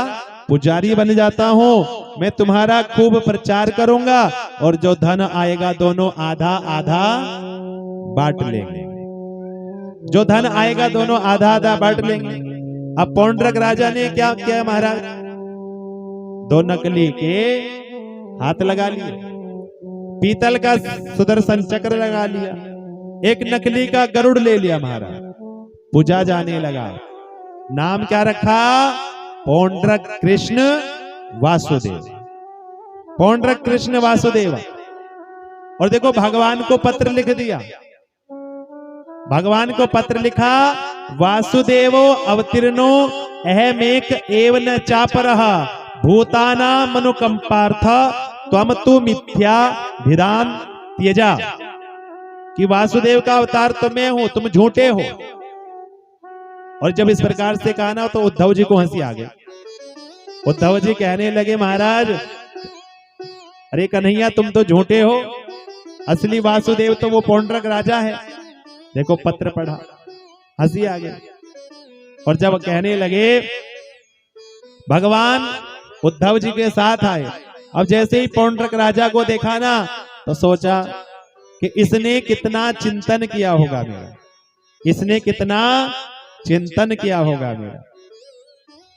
पुजारी बन जाता हूँ, मैं तुम्हारा खूब प्रचार करूंगा और जो धन आएगा दोनों आधा आधा बांट लेंगे। जो धन आएगा दोनों आधा आधा बांट लेंगे। अब पौंड्रक राजा ने क्या किया महाराज, दो नकली के हाथ लगा लिए, पीतल का सुदर्शन चक्र लगा लिया, एक नकली का गरुड़ ले लिया महाराज। पूजा जाने लगा। नाम क्या रखा? पौंड्रक कृष्ण वासुदेव। पौंड्रक कृष्ण वासुदेव। और देखो भगवान को पत्र लिख दिया। भगवान को पत्र लिखा, वासुदेवो अवतीर्णो अहमेक एव न चापरः भूताना मनुकंपार्थ त्वम तु मिथ्या भिदान त्यजा। कि वासुदेव का अवतार तो मैं हूं, तुम झूठे हो। और जब इस प्रकार से कहा ना तो उद्धव जी को हंसी आ गई। उद्धव जी कहने लगे, महाराज अरे कन्हैया तुम तो झूठे हो, असली वासुदेव तो वो पौंड्रक राजा है। देखो पत्र पढ़ा, हंसी आ गई। और जब कहने लगे, भगवान उद्धव जी के साथ आए। अब जैसे ही पौंड्रक राजा को देखा ना तो सोचा कि इसने कितना चिंतन किया होगा मेरा, इसने कितना चिंतन किया होगा मेरा,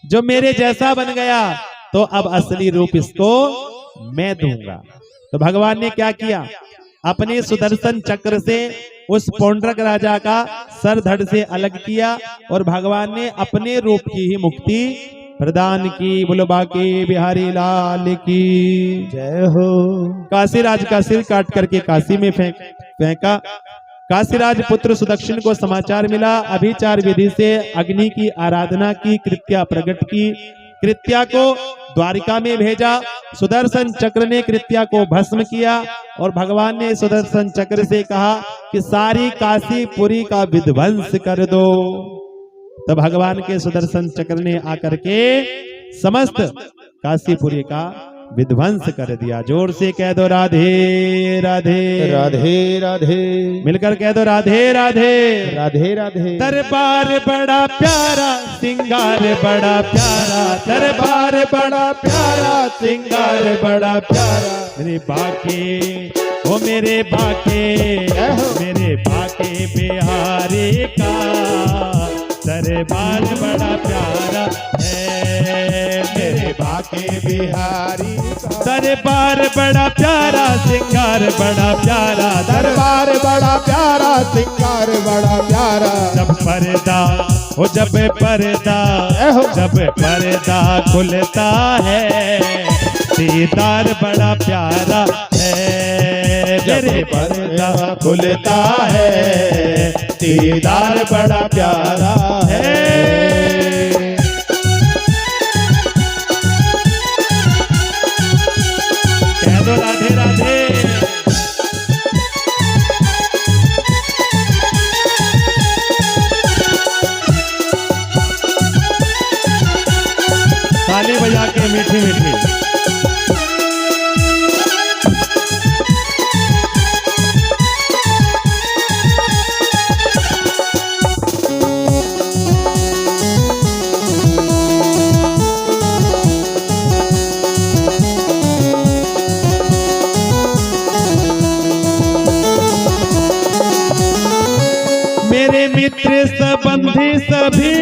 जो मेरे जैसा बन गया तो अब असली रूप इसको मैं दूंगा। तो भगवान ने क्या किया, अपने सुदर्शन चक्र से उस पौंड्रक राजा का सर धड़ से अलग किया और भगवान ने अपने रूप की ही मुक्ति प्रदान की। बोलो बाके बिहारी लाल की जय हो। काशीराज का सिर काट करके काशी में फेंका। काशीराज पुत्र सुदक्षिण को समाचार मिला, अभिचार विधि से अग्नि की आराधना की, कृत्या प्रकट की, कृत्या को द्वारिका में भेजा। सुदर्शन चक्र ने कृत्या को भस्म किया और भगवान ने सुदर्शन चक्र से कहा कि सारी काशीपुरी का विध्वंस कर दो। तो भगवान के सुदर्शन चक्र ने आकर के समस्त काशीपुरी का विध्वंस कर दिया। जोर से कह दो राधे राधे राधे राधे। मिलकर कह दो राधे राधे राधे राधे। दरबार बड़ा प्यारा, सिंगार बड़ा प्यारा, दरबार बड़ा प्यारा, सिंगार बड़ा प्यारा। मेरे बाके ओ मेरे बाके, मेरे बाके बिहारी का दरबार बड़ा प्यारा है। मेरे बाके बिहारी का दरबार बड़ा प्यारा, सिंगार बड़ा प्यारा, दरबार बड़ा प्यारा, सिंगार बड़ा प्यारा। जब पर्दा हो, जब पर्दा, जब पर्दा खुलता है, दीदार बड़ा प्यारा है। मेरे पर्दा खुलता है, दीदार बड़ा प्यारा है। कह दो राधे राधे। ताली बजा के मीठी मीठी। मेरे मित्र संबंधी सभी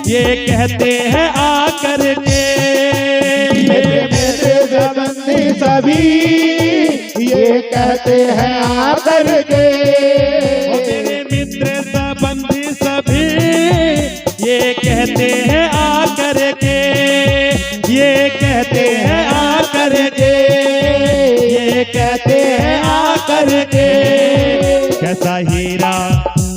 ये कहते हैं आकर के, मेरे मेरे संबंधी सभी ये कहते हैं आकर के। मेरे मित्र संबंधी सभी ये कहते हैं आकर के, ये कहते हैं आकर के, ये कहते हैं आकर के। कैसा हीरा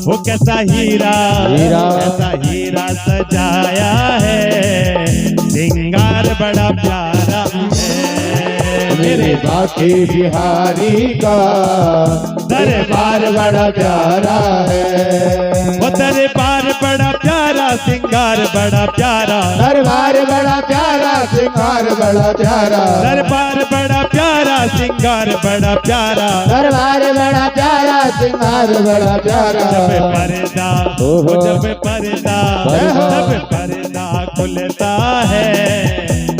वो कैसा हीरा, कैसा हीरा सजाया है, सिंगार बड़ा प्यारा है। मेरे बाके बिहारी का दरबार बड़ा प्यारा है। वो दरबार बड़ा प्यारा, सिंगार बड़ा प्यारा, दरबार बड़ा प्यारा, सिंगार बड़ा प्यारा, दरबार बड़ा प्यारा, सिंगार बड़ा प्यारा, दरबार बड़ा प्यारा, सिंगार बड़ा प्यारा। जब पर्दा ओहो। जब पर्दा जब पर्दा खुलता है,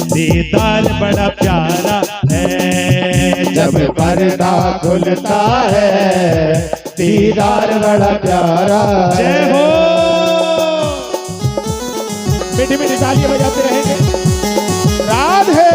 दीदार बड़ा प्यारा है। जब पर्दा खुलता है, दीदार बड़ा प्यारा जय है। हो। मीठी मीठी तालियां बजाते रहेंगे। राधे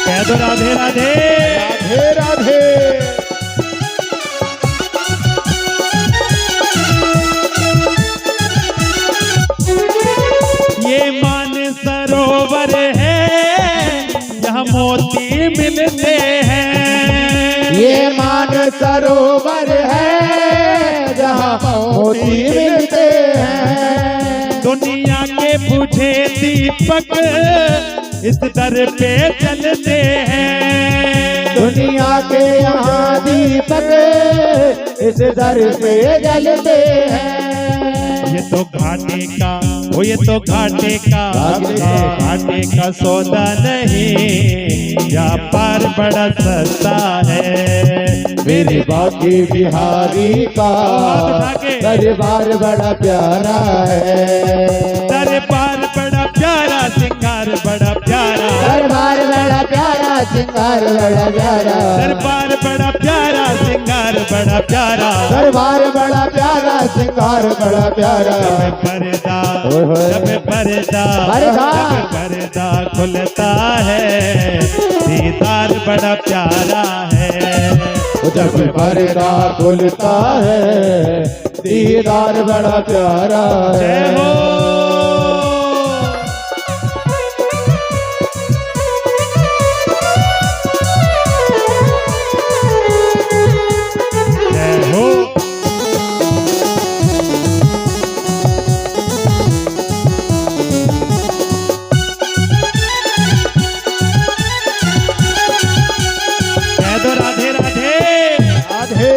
कह दो राधे राधे। राधे राधे। ये मान सरोवर है, यहाँ मोती मिलते हैं। ये मान सरोवर है, जहाँ मोती मिलते हैं। दुनिया के बुझे दीपक इस दर पे चलते हैं। दुनिया के यहाँ दीपक इस दर पे जलते हैं। ये तो घाटे का, वो ये तो घाटे का, घाटे का सौदा नहीं, व्यापार बड़ा सस्ता है। मेरे बाकी बिहारी का दरबार बड़ा प्यारा है। दरबार बड़ा प्यारा, सिंगार बड़ा प्यारा, दरबार बड़ा प्यारा, सिंगार बड़ा प्यारा, दरबार बड़ा प्यारा, सिंगार बड़ा प्यारा, दरबार बड़ा प्यारा, सिंगार बड़ा प्यारा। जब पर्दा ओए। जब पर्दा पर्दा। जब पर्दा खुलता है, दीदार बड़ा प्यारा है। जब पर्दा खुलता है, दीदार बड़ा प्यारा जय है। हो। जय हो। कह दो राधे राधे। राधे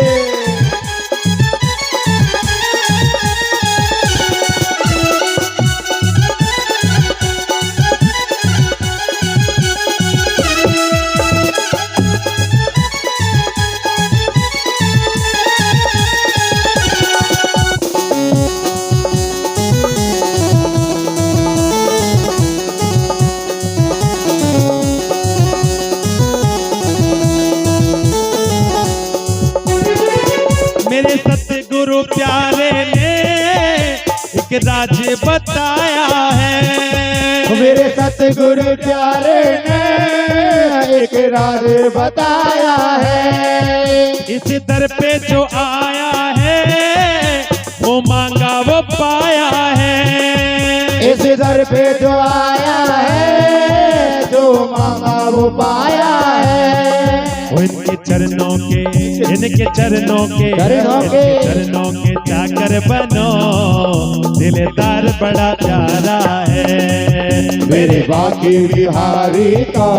मेरे सतगुरु प्यारे ने एक राज बताया है। मेरे सतगुरु प्यारे ने एक राज बताया है। इस दर पे जो आया है, वो मांगा वो पाया है। इस दर पे जो आया है, जो मांगा वो पाया है। वो इनके चरणों के, इनके चरणों के, चरणों के, इनके चरणों के चाकर बनो, दिलदार बड़ा प्यारा है। मेरे बाकी बिहारी का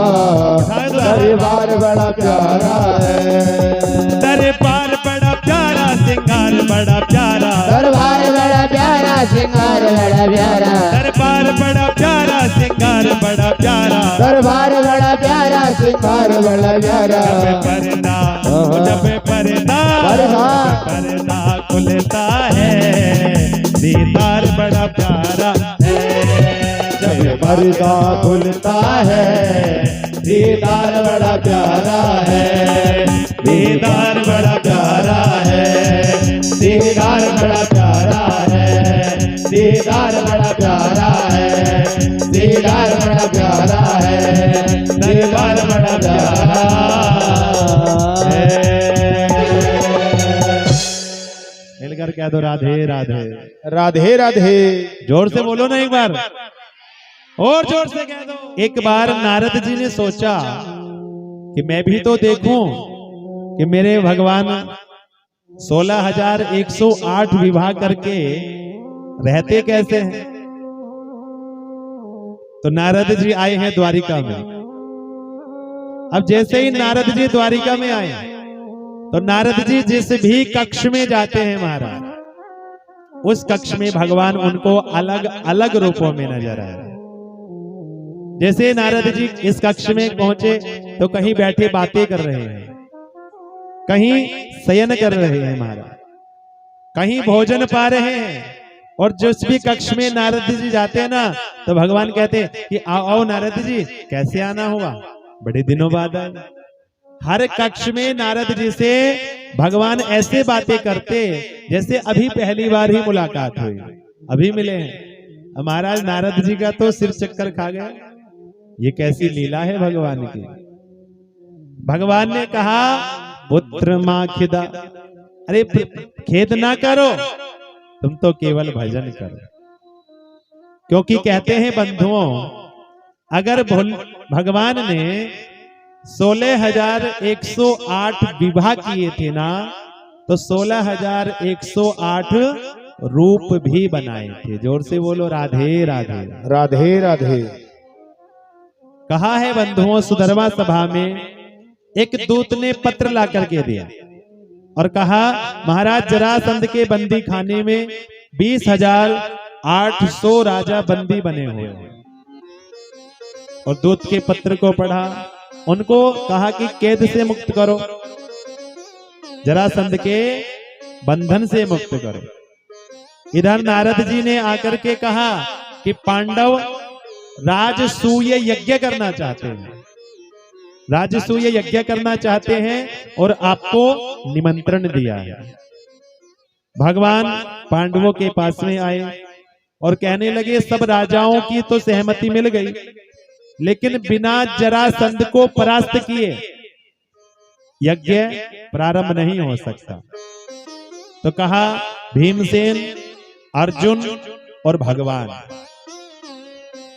दरबार बड़ा प्यारा है। दरबार बड़ा प्यारा, सिंगार बड़ा प्यारा, दरबार बड़ा प्यारा, सिंगार बड़ा प्यारा, दरबार बड़ा प्यारा, सिंगार बड़ा प्यारा, दरबार बड़ा प्यारा, सिंगार बड़ा प्यारा। जब पर्दा जब पर्दा पर्दा। पर्दा खुलता है, दीदार बड़ा प्यारा है। जब पर्दा खुलता है, दीदार बड़ा प्यारा है। दीदार बड़ा प्यारा है। दीदार बड़ा प्यारा है। दीदार बड़ा प्यारा है। दीदार बड़ा प्यारा है। दीदार बड़ा प्यारा है। मिलकर कह दो राधे राधे। राधे राधे। जोर से बोलो ना एक बार, और जोर से कह दो। एक बार नारद जी ने सोचा कि मैं भी तो देखूं कि मेरे भगवान 16,108 विवाह करके रहते कैसे हैं। तो नारद जी आए हैं द्वारिका में। अब जैसे ही नारद जी द्वारिका में आए तो नारद जी जिस भी कक्ष में जाते हैं महाराज, उस कक्ष में भगवान उनको अलग अलग रूपों में नजर आए। जैसे नारद जी इस कक्ष में पहुंचे तो कहीं बैठे बातें कर रहे हैं, कहीं शयन कर रहे हैं महाराज, कहीं भोजन पा रहे हैं। और जिस भी कक्ष में नारद जी जाते हैं ना, तो भगवान कहते हैं कि आओ आओ नारद जी, कैसे आना हुआ, बड़े दिनों बाद आए। हर कक्ष में नारद जी से भगवान ऐसे बातें करते जैसे अभी पहली बार ही मुलाकात हुई, अभी मिले हैं। महाराज नारद जी का तो सिर चक्कर खा गया, ये कैसी लीला है भगवान की। भगवान ने कहा पुत्र मां खिदा, अरे खेद ना करो, तुम तो केवल भजन करो। क्योंकि कहते हैं बंधुओं, अगर भगवान ने 16,108 विवाह किए थे ना, तो 16,108 रूप भी बनाए थे। जोर से बोलो राधे राधे। राधे राधे। कहा है बंधुओं, सुधर्मा सभा में एक दूत ने पत्र ला करके दिया और कहा महाराज जरासंध के बंदी खाने में 20,800 राजा बंदी बने हुए हैं। और दूत के पत्र को पढ़ा, उनको कहा कि कैद से मुक्त करो, जरासंध के बंधन से मुक्त करो। इधर नारद जी ने आकर के कहा कि पांडव राजसूय यज्ञ करना चाहते हैं, राजसूय यज्ञ करना चाहते हैं और आपको निमंत्रण दिया है। भगवान पांडवों के पास में आए और कहने लगे सब राजाओं की तो सहमति मिल गई, लेकिन बिना जरासंध को परास्त किए यज्ञ प्रारंभ नहीं हो सकता। तो कहा भीमसेन, अर्जुन और भगवान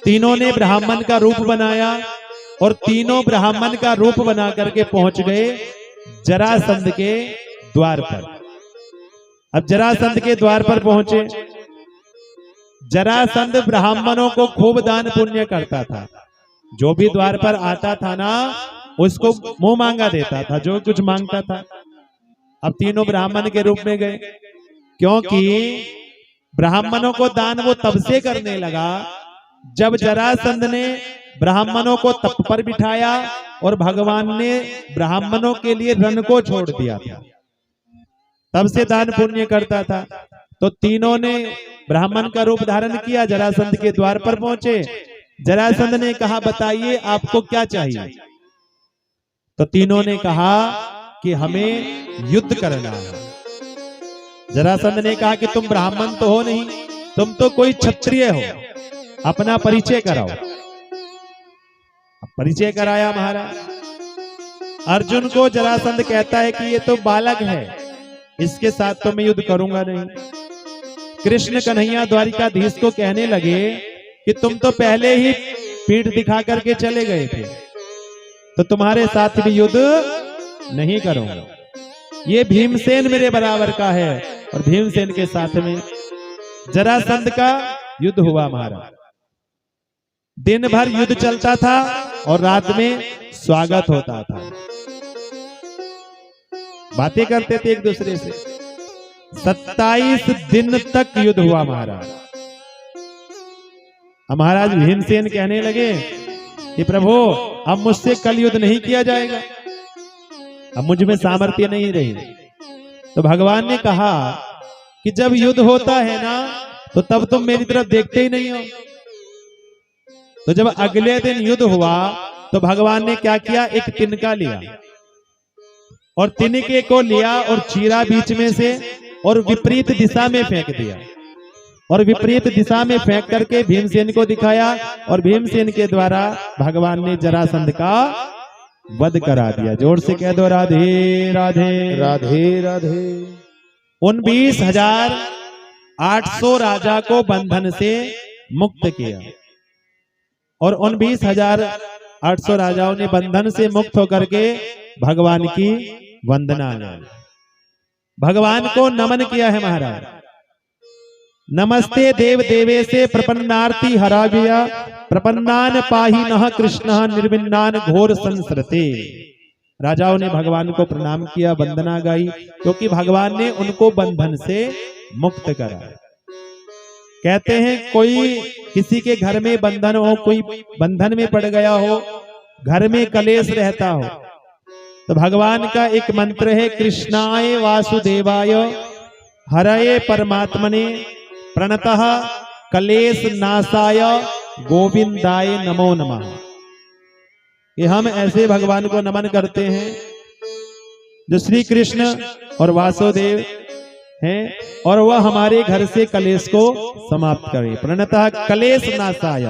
तीनों ने ब्राह्मण का रूप बनाया और तीनों ब्राह्मण का रूप बना करके पहुंच गए जरासंध के द्वार पर। अब जरासंध के द्वार पर पहुंचे। जरासंध ब्राह्मणों को खूब दान पुण्य करता था, जो भी द्वार पर आता था ना उसको मुंह मांगा देता था, जो कुछ मांगता था। अब तीनों ब्राह्मण के रूप में गए, क्योंकि ब्राह्मणों को दान वो तब से करने लगा जब जरासंध ने ब्राह्मणों को तप पर बिठाया और भगवान ने ब्राह्मणों के लिए रण को छोड़ दिया था, तब से दान पुण्य करता था। तो तीनों ने ब्राह्मण का रूप धारण किया, जरासंध के द्वार पर पहुंचे। जरासंध ने कहा बताइए आपको क्या चाहिए। तो तीनों ने कहा कि हमें युद्ध करना है। जरासंध ने कहा कि तुम ब्राह्मण तो हो नहीं, तुम तो कोई क्षत्रिय हो, अपना परिचय कराओ। परिचय कराया महाराज। अर्जुन को जरासंध कहता है कि ये तो बालक है, इसके साथ तो मैं युद्ध करूंगा नहीं। कृष्ण कन्हैया द्वारिकाधीश को कहने लगे कि तुम तो पहले ही पीठ दिखा करके चले गए थे, तो तुम्हारे साथ भी युद्ध नहीं करूंगा। ये भीमसेन मेरे बराबर का है। और भीमसेन के साथ में जरासंध का युद्ध हुआ महाराज। दिन भर युद्ध चलता था और रात में स्वागत होता था, बातें करते थे एक दूसरे से। 27 दिन तक युद्ध हुआ महाराज। महाराज भीमसेन कहने लगे कि प्रभु अब मुझसे कल युद्ध नहीं किया जाएगा, अब मुझ में सामर्थ्य नहीं रही। तो भगवान ने कहा कि जब युद्ध होता है ना तो तब तुम मेरी तरफ देखते ही नहीं हो। तो जब अगले दिन युद्ध हुआ तो भगवान ने क्या किया, एक तिनका लिया और तिनके को लिया और चीरा बीच में से और विपरीत दिशा में फेंक दिया। और विपरीत दिशा में फेंक करके भीमसेन को दिखाया और भीमसेन के द्वारा भगवान ने जरासंध का वध करा दिया। जोर से कह दो राधे राधे राधे राधे। 19,800 राजा को बंधन से मुक्त किया और 19,000 800 राजाओं ने बंधन से मुक्त होकर के भगवान की वंदना की, भगवान को नमन किया है महाराज। नमस्ते देव देवे से प्रपन्नार्थी हराव्या, प्रपन्नान पाही नः कृष्ण निर्विन्नान घोर संसृते। राजाओं ने भगवान को प्रणाम किया, वंदना गाई, क्योंकि भगवान ने उनको बंधन से मुक्त करा। कहते हैं कोई किसी के घर में बंधन हो, कोई बंधन में पड़ गया हो, घर में कलेश रहता हो, तो भगवान का एक मंत्र है, कृष्णाय वासुदेवाय हरये परमात्मने प्रणतः कलेश नाशाय गोविंदाय नमो नमः। कि हम ऐसे भगवान को नमन करते हैं जो श्री कृष्ण और वासुदेव हैं, और वह हमारे घर से कलेश को समाप्त करे। प्रणतः कलेश नाशाय,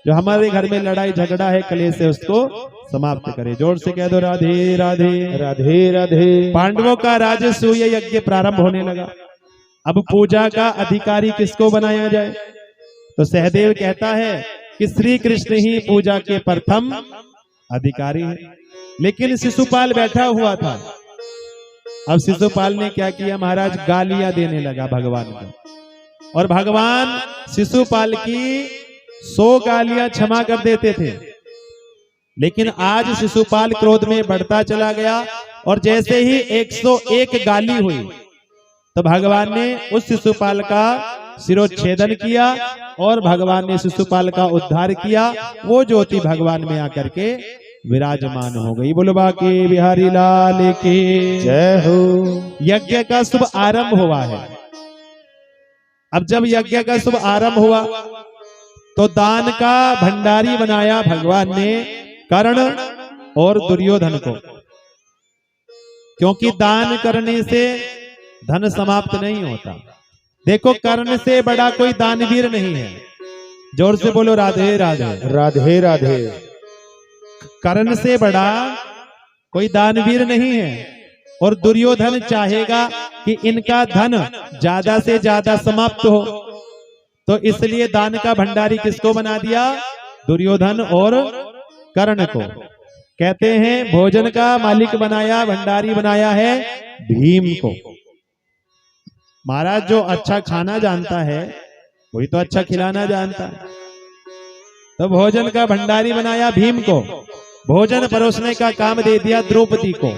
जो हमारे घर में लड़ाई झगड़ा है, कलेश है, उसको समाप्त करे। जोर से कह दो राधे राधे राधे राधे। पांडवों का राजसूय यज्ञ प्रारंभ होने लगा। अब पूजा का अधिकारी किसको बनाया जाए? तो सहदेव कहता है कि श्री कृष्ण ही पूजा के प्रथम अधिकारी है। लेकिन शिशुपाल बैठा हुआ था। अब शिशुपाल ने क्या किया महाराज? गालियां देने लगा भगवान को, और भगवान शिशुपाल की 100 गालियां क्षमा कर देते थे। लेकिन आज शिशुपाल क्रोध में बढ़ता चला गया, और जैसे ही 101 गाली हुई तो भगवान ने उस शिशुपाल का शिरोच्छेदन किया, और भगवान ने शिशुपाल का उद्धार किया। वो ज्योति भगवान में आकर के विराजमान हो गई। बोलो बाके बिहारी लाल की जय हो। यज्ञ का शुभ आरंभ हुआ है। अब जब यज्ञ का शुभ आरंभ हुआ तो दान का भंडारी बनाया भगवान ने कर्ण और दुर्योधन को, क्योंकि दान करने से धन समाप्त नहीं होता। देखो, कर्ण से बड़ा कोई दानवीर नहीं है। जोर से बोलो राधे राधे राधे राधे। कर्ण से बड़ा कोई दानवीर नहीं है, और दुर्योधन चाहेगा कि इनका धन ज्यादा से ज्यादा समाप्त हो, तो इसलिए दान का भंडारी किसको बना दिया? दुर्योधन और कर्ण को। कहते हैं भोजन का मालिक बनाया, भंडारी बनाया है भीम को। महाराज, जो अच्छा खाना जानता है वही तो अच्छा खिलाना जानता है। तो भोजन का भंडारी बनाया भीम को, भोजन परोसने का काम दे दिया द्रौपदी को,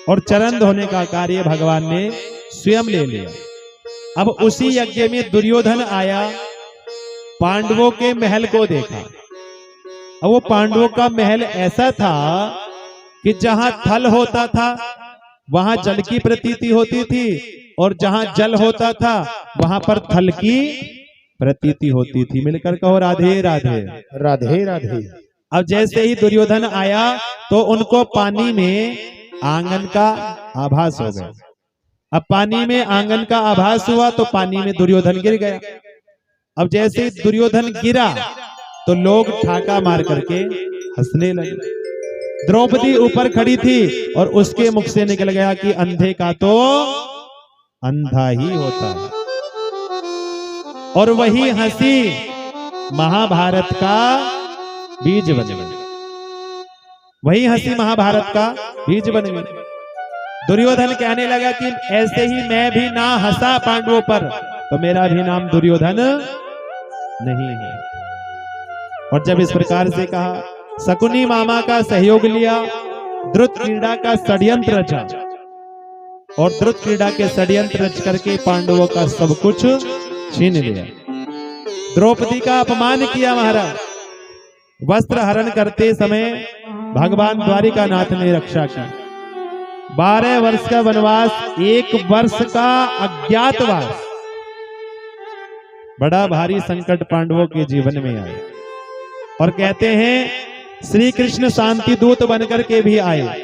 और चरण धोने का कार्य भगवान ने स्वयं ले लिया। अब उसी यज्ञ में दुर्योधन आया, पांडवों के महल को देखा। अब वो पांडवों का महल ऐसा था कि जहां थल होता था वहां जल की प्रतीति होती थी, और जहां जल होता था वहां पर थल की प्रतीति होती थी। मिलकर कहो राधे राधे राधे राधे। अब जैसे ही दुर्योधन आया तो उनको पानी में आंगन का आभास हो गया। अब पानी में आंगन का आभास हुआ तो पानी में दुर्योधन गिर गया। अब जैसे ही दुर्योधन गिरा तो लोग ठाका मार करके हंसने लगे। द्रौपदी ऊपर खड़ी थी और उसके मुख से निकल गया कि अंधे का तो अंधा ही होता है। और वही हंसी महाभारत का बीज बन गई। वही हंसी महाभारत का बीज बन गई। दुर्योधन कहने लगा कि ऐसे ही मैं भी ना हंसा पांडवों पर तो मेरा भी नाम दुर्योधन नहीं है। और जब इस प्रकार से कहा, शकुनी मामा का सहयोग लिया, द्रुत क्रीड़ा का षड्यंत्र रचा, और द्रुत क्रीड़ा के षड्यंत्र रच करके पांडवों का सब कुछ छीन लिया। द्रौपदी का अपमान किया महाराज। वस्त्र हरण करते समय भगवान द्वारिकानाथ ने रक्षा की। 12 वर्ष का वनवास, 1 वर्ष का अज्ञातवास, बड़ा भारी संकट पांडवों के जीवन में आया। और कहते हैं श्री कृष्ण शांति दूत बनकर के भी आए,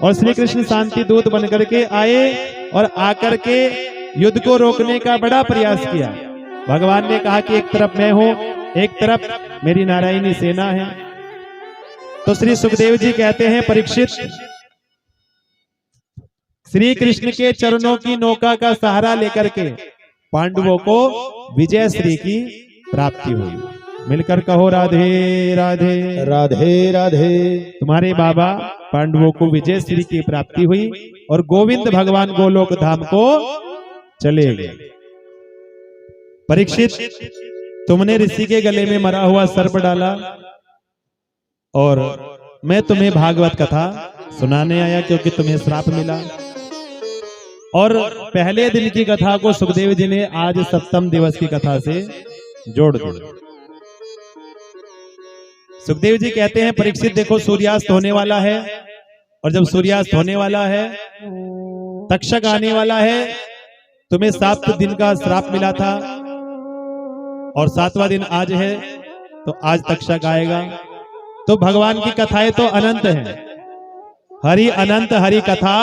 और श्री कृष्ण शांति दूत बनकर के आए और आकर के युद्ध को रोकने का बड़ा प्रयास किया। भगवान ने कहा कि एक तरफ मैं हूं, एक तरफ मेरी नारायणी सेना है। तो श्री सुखदेव जी कहते हैं, परीक्षित, श्री कृष्ण के चरणों की नौका का सहारा लेकर के पांडवों को विजय श्री की प्राप्ति हुई। मिलकर कहो राधे राधे। राधे राधे। तुम्हारे बाबा पांडवों को विजय श्री की प्राप्ति हुई और गोविंद भगवान गोलोक धाम को चले गए। परीक्षित, तुमने ऋषि के गले में मरा हुआ सर्प डाला और मैं तुम्हें भागवत कथा सुनाने आया क्योंकि तुम्हें श्राप मिला। और पहले दिन की कथा को सुखदेव जी ने आज सप्तम दिवस की कथा से जोड़ दिया। सुखदेव जी कहते हैं परीक्षित देखो सूर्यास्त होने वाला है और जब सूर्यास्त होने वाला है तक्षक आने वाला है। तुम्हें 7 दिन का श्राप मिला था और 7वां दिन आज है तो आज तक्षक आएगा। तो भगवान की कथाएं तो अनंत हैं। हरि अनंत हरि कथा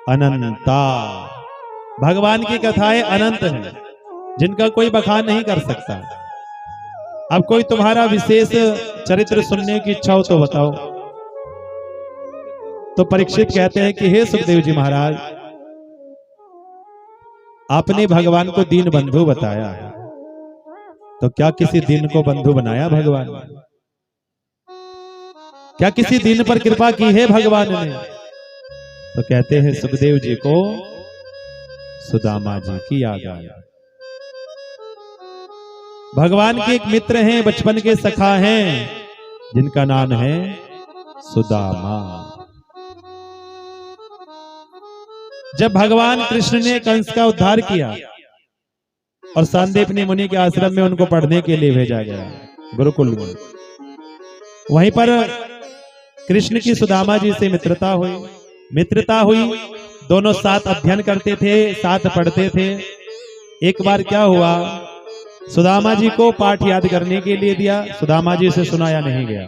अनंता। भगवान की कथाएं अनंत हैं जिनका कोई बखान नहीं कर सकता। अब कोई तुम्हारा विशेष चरित्र सुनने की इच्छा हो तो बताओ। तो परीक्षित कहते हैं कि हे सुखदेव जी महाराज, आपने भगवान को दीन बंधु बताया, तो क्या किसी दीन को बंधु बनाया भगवान ने? क्या किसी दीन पर कृपा की है भगवान ने? तो कहते हैं सुखदेव जी को सुदामा जी की याद आई। भगवान के एक मित्र हैं, बचपन के सखा हैं, जिनका नाम है सुदामा। जब भगवान कृष्ण ने कंस का उद्धार किया और सांदीपनी मुनि के आश्रम में उनको पढ़ने के लिए भेजा गया गुरुकुल में, वहीं पर कृष्ण की सुदामा जी से मित्रता हुई। दोनों साथ अध्ययन करते थे, साथ पढ़ते थे। एक बार क्या हुआ, सुदामा जी को पाठ याद करने के लिए दिया, सुदामा जी से सुनाया नहीं गया।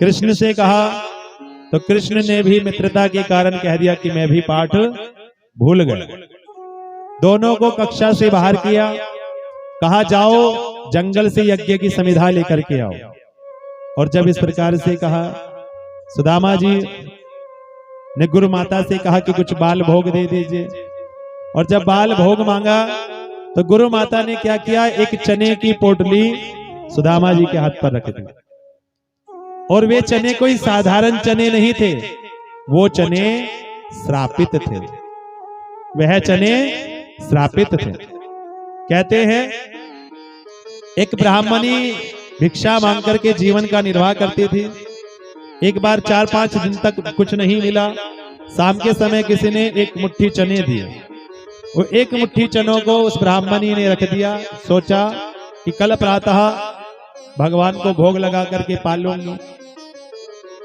कृष्ण से कहा तो कृष्ण ने भी मित्रता के कारण कह दिया कि मैं भी पाठ भूल गया। दोनों को कक्षा से बाहर किया, कहा जाओ जंगल से यज्ञ की समिधा लेकर के आओ। और जब इस प्रकार से कहा, सुदामा जी ने गुरु माता से कहा कि कुछ बाल भोग दे दीजिए। और जब बाल भोग मांगा तो गुरु माता ने क्या किया, एक चने की पोटली सुदामा जी के हाथ पर रख दी। और वे चने कोई साधारण चने नहीं थे, वो चने श्रापित थे। वह चने श्रापित थे। कहते हैं एक ब्राह्मणी भिक्षा मांग करके जीवन का निर्वाह करती थी। एक बार 4-5 दिन तक कुछ नहीं मिला। शाम के समय किसी ने एक मुट्ठी चने दिए। वो एक मुट्ठी चनों को उस ब्राह्मणी ने रख दिया। सोचा कि कल प्रातः भगवान को भोग लगा करके पाल लूंगी।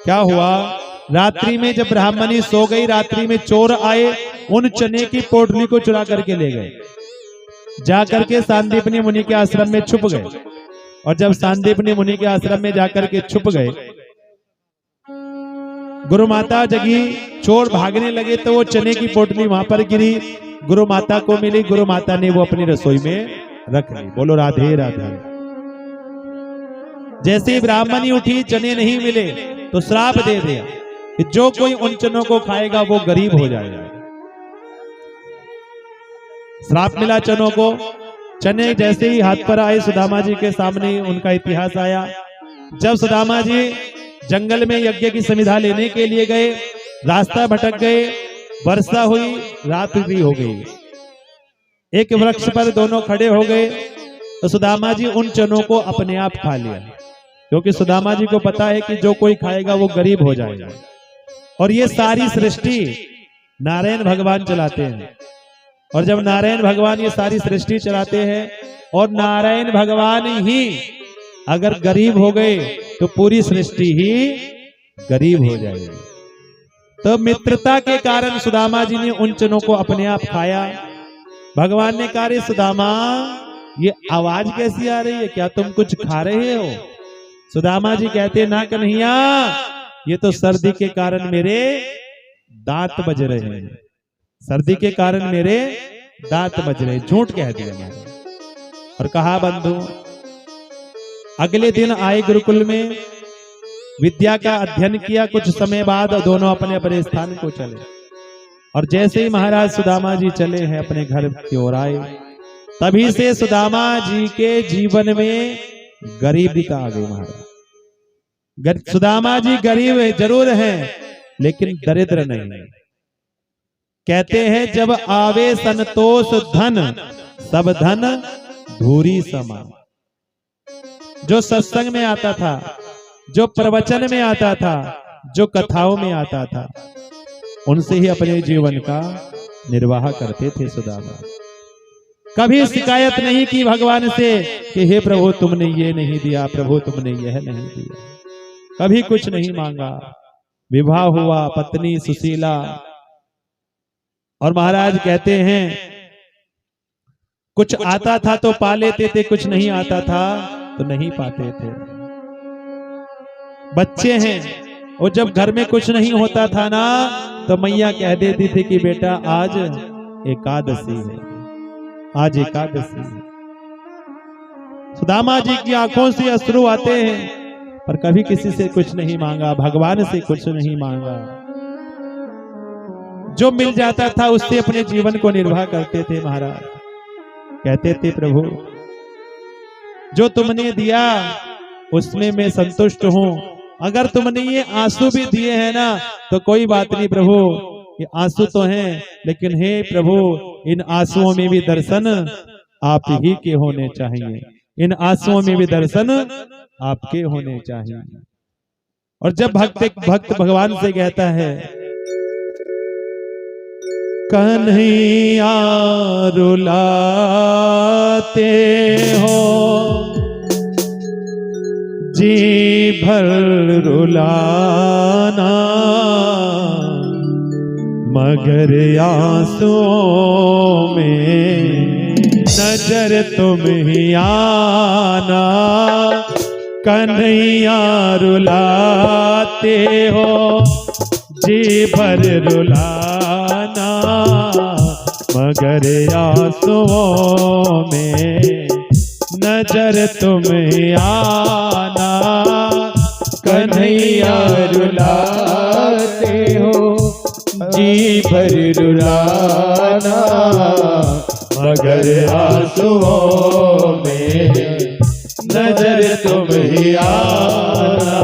क्या हुआ, रात्रि में जब ब्राह्मणी सो गई, रात्रि में चोर आए, उन चने की पोटली को चुरा करके ले गए। जाकर के सांदीपनी मुनि के आश्रम में छुप गए। और जब सांदीपनी मुनि के आश्रम में जाकर के छुप गए, गुरु माता जगी, चोर भागने लगे तो वो चने की पोटली वहां पर गिरी, गुरु माता को मिली। गुरु माता ने वो अपनी रसोई में रख ली। बोलो राधे राधे। जैसे ही ब्राह्मणी उठी, चने नहीं मिले तो श्राप दे दिया कि जो कोई उन चनों को खाएगा वो गरीब हो जाएगा। श्राप मिला चनों को। चने जैसे ही हाथ पर आए, सुदामा जी के सामने उनका इतिहास आया। जब सुदामा जी जंगल में यज्ञ की समिधा लेने के लिए गए, रास्ता भटक गए, वर्षा हुई, रात भी हो गई। एक वृक्ष पर दोनों खड़े हो गए तो सुदामा जी उन चनों को अपने आप खा लिया, क्योंकि सुदामा जी को पता है कि जो कोई खाएगा वो गरीब हो जाएगा। और ये सारी सृष्टि नारायण भगवान चलाते हैं। और जब नारायण भगवान ये सारी सृष्टि चलाते हैं और नारायण भगवान ही अगर गरीब हो गए तो पूरी सृष्टि ही गरीब हो जाएगी। तो मित्रता के कारण सुदामा जी ने उन चनों को अपने आप खाया। भगवान ने कहा, रे सुदामा, ये आवाज कैसी आ रही है, क्या तुम कुछ खा रहे हो? सुदामा जी कहते, ना कन्हैया, ये तो सर्दी के कारण मेरे दांत बज रहे हैं। सर्दी के कारण मेरे दांत बज रहे। झूठ कह दिया मैंने। और कहा, बंधु, अगले दिन आए गुरुकुल में, विद्या का अध्ययन किया। कुछ समय बाद दोनों अपने अपने स्थान को चले। और जैसे ही महाराज सुदामा जी चले हैं अपने घर की ओर आए, तभी से सुदामा जी के जीवन में गरीबता आ गई महाराज। सुदामा जी गरीब जरूर हैं लेकिन दरिद्र नहीं। कहते हैं जब आवे संतोष धन, सब धन धूरी समा। जो सत्संग में आता था, जो प्रवचन में आता था, जो कथाओं में आता था, उनसे ही अपने जीवन का निर्वाह करते थे सुदामा। कभी शिकायत नहीं की भगवान से कि हे प्रभु तुमने ये नहीं दिया, प्रभु तुमने यह नहीं दिया। कभी कुछ नहीं मांगा। विवाह हुआ, पत्नी सुशीला, और महाराज कहते हैं कुछ आता था तो पा लेते थे, कुछ नहीं आता था तो नहीं पाते थे। बच्चे हैं, और जब घर में कुछ नहीं होता था ना तो मैया कह देती थी कि बेटा आज एकादशी है, आज एकादशी है। सुदामा जी की आंखों से अश्रु आते हैं पर कभी किसी से कुछ नहीं मांगा, भगवान से कुछ नहीं मांगा। जो मिल जाता था उससे अपने जीवन को निर्वाह करते थे महाराज। कहते थे प्रभु जो तुमने दिया उसमें मैं संतुष्ट हूं। अगर तुमने ये आंसू भी दिए हैं ना तो कोई बात नहीं प्रभु, ये आंसू तो हैं लेकिन हे प्रभु इन आंसुओं में भी दर्शन आप ही के होने चाहिए, इन आंसुओं में भी दर्शन आपके होने चाहिए। और जब भक्त भगवान से कहता है कन्हैया रुलाते हो जी भर रुलाना, मगर आंसुओं में नजर तुम ही आना। कन्हैया रुलाते हो जी भर रुलाना, मगर आंसुओं में नजर तुम आना। कन्हैया रुलाते हो जी भर रुलाना, मगर आंसुओं में नजर तुम आना।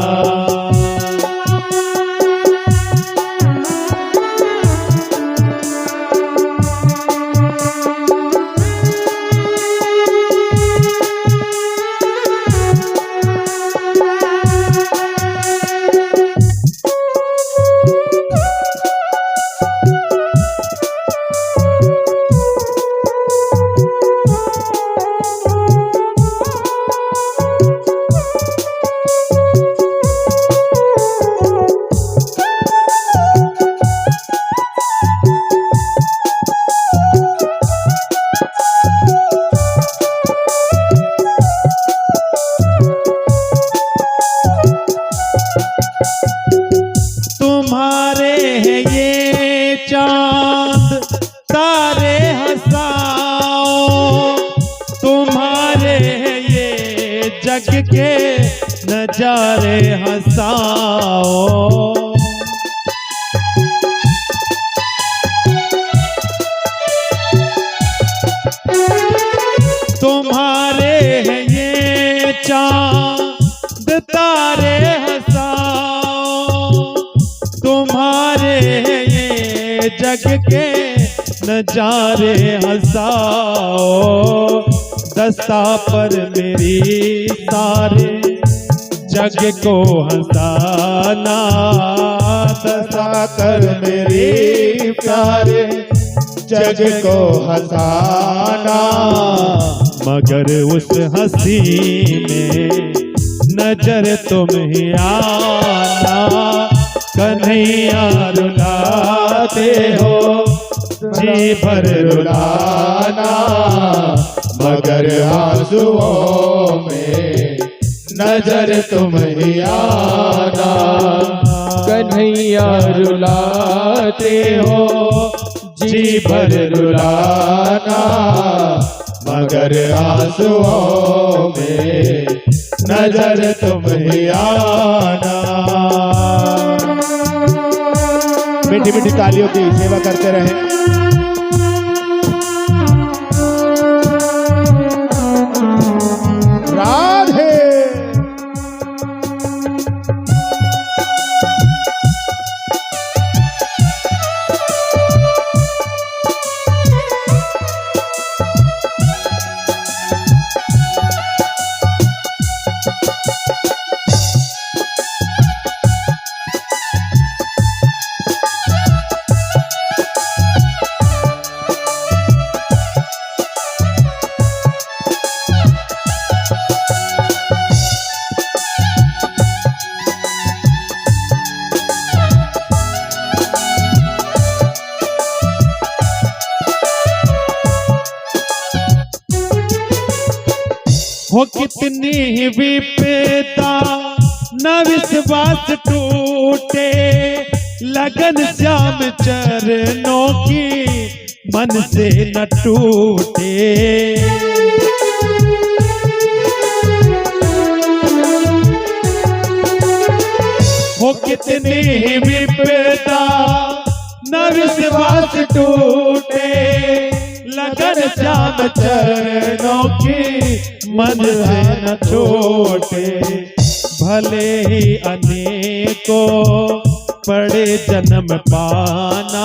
जग के नजारे हंसाओ। तुम्हारे हैं ये चांद तारे हंसाओ, तुम्हारे हैं ये जग के नजारे हंसाओ। दस्ता पर मेरी सारे जग को हंसाना, दस्ता कर मेरी सारे जग को हंसाना। मगर उस हंसी में नजर तुम ही आना। कन्हैया रुलाते हो जी भर रुलाना, मगर आंसुओं में नजर तुम ही आना। कन्हैया रुलाते हो जी भर रुलाना, मगर आंसुओं में नजर तुम ही आना। मीठी मीठी तालियों की सेवा करते रहें। राधे हो कितनी ही विपदा न विश्वास टूटे, लगन श्याम चरणों की मन से न टूटे। हो कितनी ही विपदा न विश्वास टूटे, लगन श्याम चरणों की मन से न छोटे। भले ही अनेकों पड़े जन्म पाना,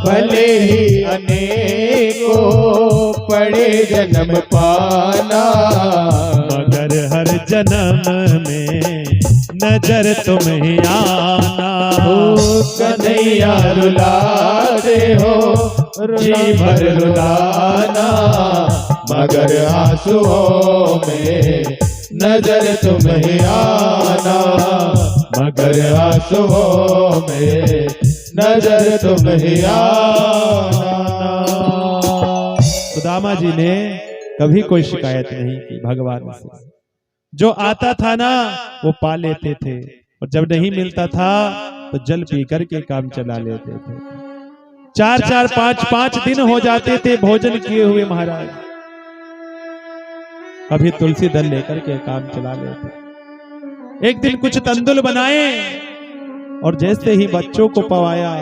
भले ही अनेकों पड़े जन्म पाना, मगर हर जन्म में नजर तुम्हें आना। कन्हैया रुलाते हो जी भर रुलाना, मगर आंसुओं में नजर तुम्हें आना, मगर आंसुओं में नजर तुम्हें आना। सुदामा जी ने कभी कोई शिकायत नहीं की भगवान से। जो आता था ना वो पा लेते थे, और जब नहीं मिलता था तो जल पी करके काम चला लेते थे। 4-4, 5-5 दिन हो जाते थे भोजन किए हुए महाराज, कभी तुलसी दल लेकर के काम चला लेते। एक दिन कुछ तंदुल बनाए और जैसे ही बच्चों को पवाया,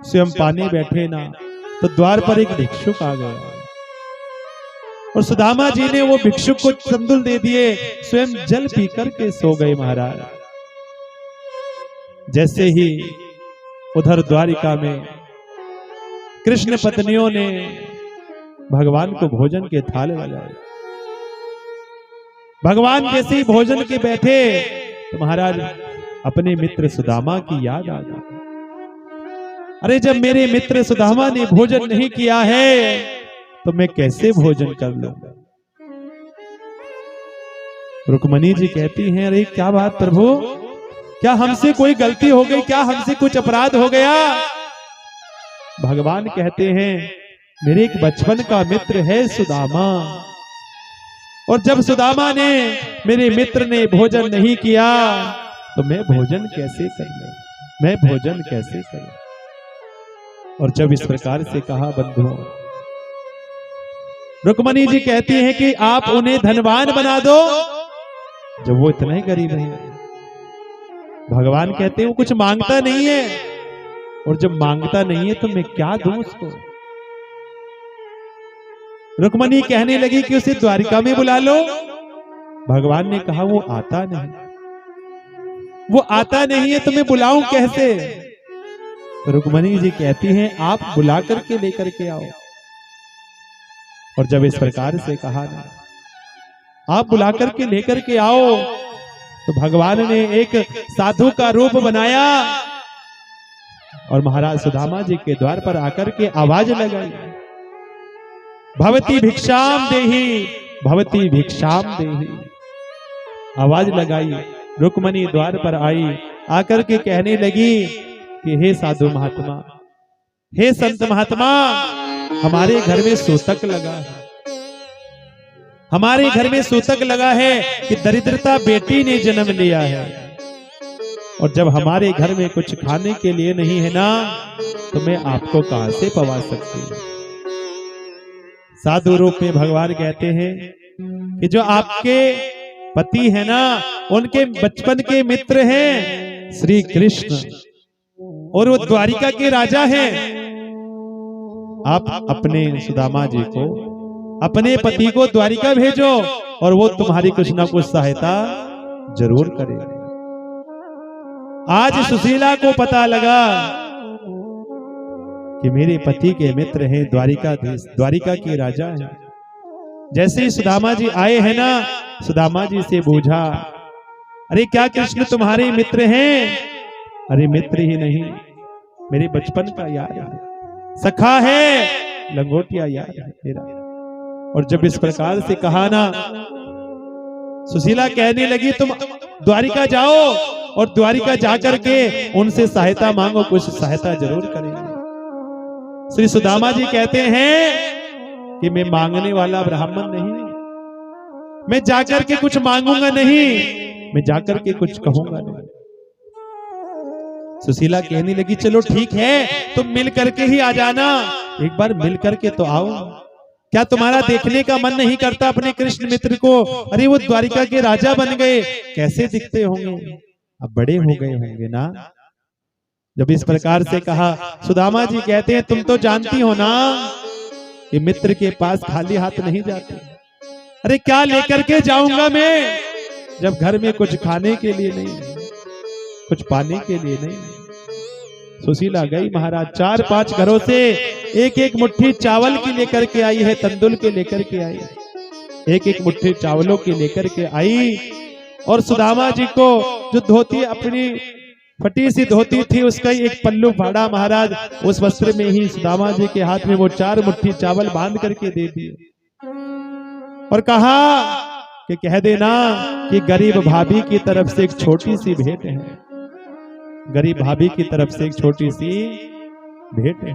स्वयं पानी बैठे ना, तो द्वार पर एक भिक्षुक आ गया और सुदामा जी ने वो भिक्षुक को तंदुल दे दिए, स्वयं जल पी करके सो गए महाराज। जैसे ही उधर द्वारिका में कृष्ण पत्नियों ने भगवान को भोजन के थाल लगाए, भगवान जैसे ही भोजन के बैठे तो महाराज अपने मित्र सुदामा की याद आ गई। अरे जब मेरे मित्र सुदामा ने भोजन नहीं किया है तो मैं कैसे भोजन कर लूंगा। रुक्मणी जी कहती हैं, अरे क्या बात प्रभु, क्या हमसे कोई गलती हो गई, क्या हमसे कुछ अपराध हो गया। भगवान कहते हैं, मेरे एक बचपन का मित्र है सुदामा, और जब सुदामा ने मेरे मित्र ने भोजन नहीं किया तो मैं भोजन कैसे करूं, मैं भोजन कैसे करूं। और जब इस प्रकार से कहा बंधुओं, रुक्मणी जी कहती हैं कि आप उन्हें धनवान बना दो, जब वो इतना ही गरीब है। भगवान कहते हैं वो कुछ मांगता नहीं है, और जब मांगता नहीं है तो मैं क्या दूं उसको। रुक्मणी कहने लगी कि उसे द्वारिका में बुला लो। भगवान ने कहा वो आता नहीं, वो आता नहीं है तो मैं बुलाऊं कैसे। रुक्मणी जी कहती हैं, आप बुला करके लेकर के आओ। और जब इस प्रकार से कहा ना, आप बुला करके लेकर के आओ, तो भगवान ने एक साधु का रूप बनाया और महाराज सुदामा जी के द्वार पर आकर के आवाज लगाई, भवती भिक्षाम देहि, भवती भिक्षाम देहि। आवाज लगाई, रुक्मणी द्वार पर आई, आकर के कहने लगी कि हे साधु महात्मा, हे संत महात्मा, हमारे घर में सूतक लगा है, हमारे घर में सूतक लगा है कि दरिद्रता बेटी ने जन्म लिया है, और जब हमारे घर में कुछ खाने के लिए नहीं है ना, तो मैं आपको कहां से पवा सकती हूं। साधु रूप में भगवान कहते हैं कि जो आपके पति है ना, उनके बचपन के मित्र हैं श्री कृष्ण, और वो द्वारिका के राजा हैं। आप अपने सुदामा जी को, अपने पति को द्वारिका भेजो, और वो तुम्हारी कुछ ना कुछ सहायता जरूर करेगा। आज सुशीला को पता लगा कि मेरे पति के मित्र हैं द्वारिकाधीश, द्वारिका के राजा हैं। जैसे ही सुदामा जी आए हैं ना, सुदामा जी से पूछा, अरे क्या कृष्ण तुम्हारे मित्र हैं? अरे मित्र ही नहीं, मेरे बचपन का यार है, सखा है, लंगोटिया यार है मेरा। और जब इस प्रकार से कहा ना, सुशीला कहने लगी तुम द्वारिका जाओ, और द्वारिका जाकर के उनसे सहायता मांगो, कुछ सहायता जरूर करेंगे। श्री सुदामा जी कहते हैं कि मैं मांगने वाला ब्राह्मण नहीं, मैं जाकर के कुछ मांगूंगा नहीं, मैं जाकर के कुछ कहूंगा नहीं। सुशीला कहने लगी चलो ठीक है, तुम मिल करके ही आ जाना, एक बार मिल करके तो आओ। क्या तुम्हारा देखने का मन नहीं करता अपने कृष्ण मित्र को? अरे वो द्वारिका के राजा बन गए, कैसे दिखते होंगे, अब बड़े हो गए होंगे ना। जब इस प्रकार से कहा, सुदामा जी कहते हैं तुम तो जानती हो ना कि मित्र के पास खाली हाथ नहीं जाते। अरे क्या लेकर के जाऊंगा मैं, जब घर में कुछ खाने के लिए नहीं, कुछ पाने के लिए नहीं। सुशीला गई महाराज, 4-5 घरों से एक एक मुट्ठी चावल की लेकर के आई है, तंदुल के लेकर के आई, एक एक मुट्ठी चावलों की लेकर के आई। और सुदामा जी को जो धोती, अपनी फटी सी धोती थी, उसका ही एक पल्लू फाड़ा महाराज, उस वस्त्र में ही सुदामा जी के हाथ में वो 4 मुट्ठी चावल बांध करके दे दिए और कहा कि कह देना कि गरीब भाभी की तरफ से एक छोटी सी भेंट है, गरीब भाभी की तरफ से एक छोटी सी भेंट है,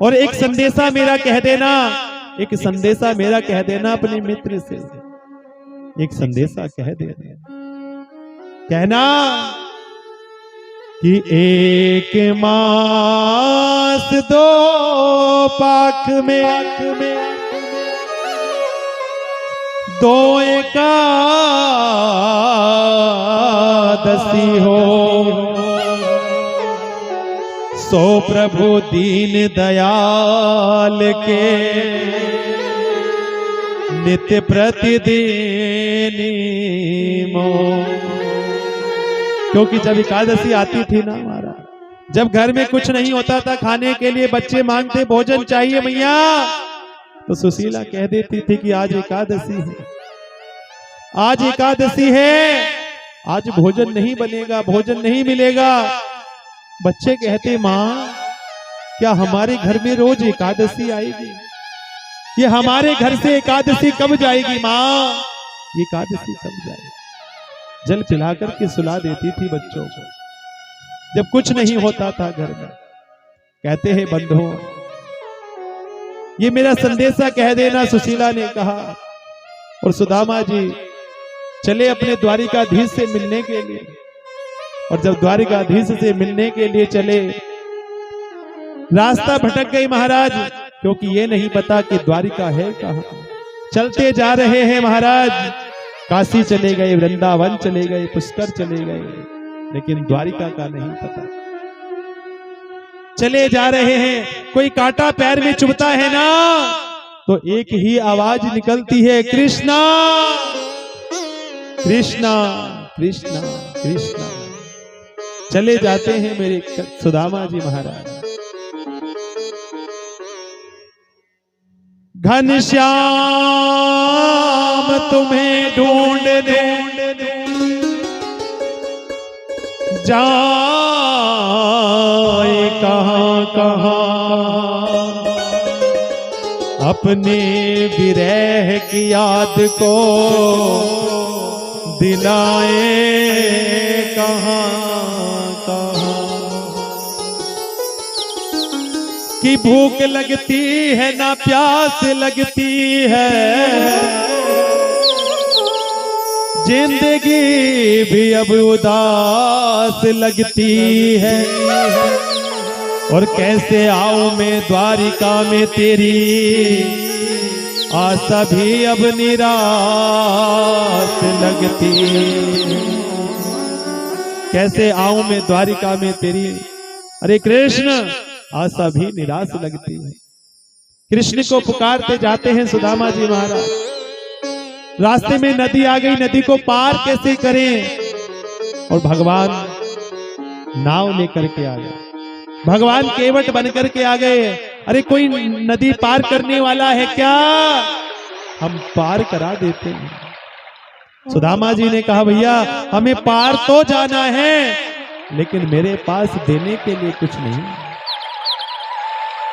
और एक संदेशा मेरा कह देना, एक संदेशा मेरा कह देना अपने मित्र से, एक संदेशा कह देना, कहना कि 1 मास 2 पाख में 2 एकादशी हो, सो प्रभु दीन दयाल के नित्य प्रतिदिन मो। क्योंकि जब एकादशी आती थी ना हमारा, जब घर में कुछ नहीं होता था खाने के लिए, बच्चे मांगते भोजन चाहिए मैया, तो सुशीला कह देती थी कि आज एकादशी है, आज एकादशी है, आज भोजन नहीं बनेगा, भोजन नहीं मिलेगा। बच्चे कहते माँ क्या हमारे घर में रोज एकादशी आएगी, ये हमारे घर से एकादशी कब जाएगी माँ, ये एकादशी कब जाएगी। जल पिला करके सुला देती थी बच्चों को जब कुछ नहीं होता था घर में। कहते हैं बंधुओं, ये मेरा संदेशा कह देना, सुशीला ने कहा। और सुदामा जी चले अपने द्वारिकाधीश से मिलने के लिए, और जब द्वारिकाधीश से मिलने के लिए चले, रास्ता भटक गई महाराज, क्योंकि ये नहीं पता कि द्वारिका है कहाँ। चलते जा रहे हैं महाराज, काशी चले गए, वृंदावन चले गए, पुष्कर चले गए, लेकिन द्वारिका का नहीं पता। चले जा रहे हैं, कोई कांटा पैर में चुभता है ना, तो एक ही आवाज निकलती है, कृष्णा कृष्णा कृष्णा कृष्णा। चले जाते हैं मेरे सुदामा जी महाराज। घनश्याम तुम्हें ढूंढ जाए कहां कहां, अपने विरह की याद को दिलाए कहां कहां। कि भूख लगती है ना प्यास लगती है, जिंदगी भी अब उदास लगती है। और कैसे आऊं मैं द्वारिका में तेरी, आशा भी अब निराश लगती। कैसे आऊं मैं द्वारिका में तेरी, अरे कृष्ण आशा भी निराश लगती है। कृष्ण को पुकारते जाते हैं सुदामा जी महाराज। रास्ते में नदी आ गई, नदी को पार कैसे करें, और भगवान नाव लेकर के आ गए, भगवान केवट बन करके आ गए। अरे कोई नदी पार करने वाला है क्या, हम पार करा देते हैं। सुदामा जी ने कहा भैया हमें पार तो जाना है, लेकिन मेरे पास देने के लिए कुछ नहीं,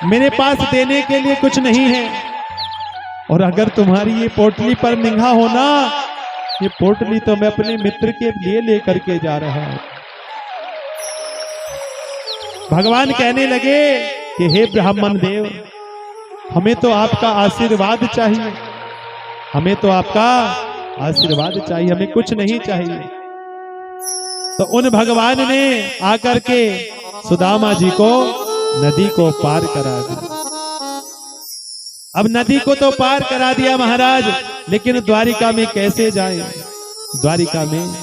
मेरे पास देने के लिए कुछ नहीं है। और अगर तुम्हारी ये पोटली पर निगाह हो ना, ये पोटली तो मैं अपने मित्र के लिए लेकर के जा रहा हूं। भगवान कहने लगे कि हे ब्राह्मण देव, हमें तो आपका आशीर्वाद चाहिए, हमें तो आपका आशीर्वाद चाहिए, हमें कुछ नहीं चाहिए। तो उन भगवान ने आकर के सुदामा जी को नदी को पार करा दिया। अब नदी को तो पार करा दिया महाराज, लेकिन द्वारिका में कैसे जाए? द्वारिका में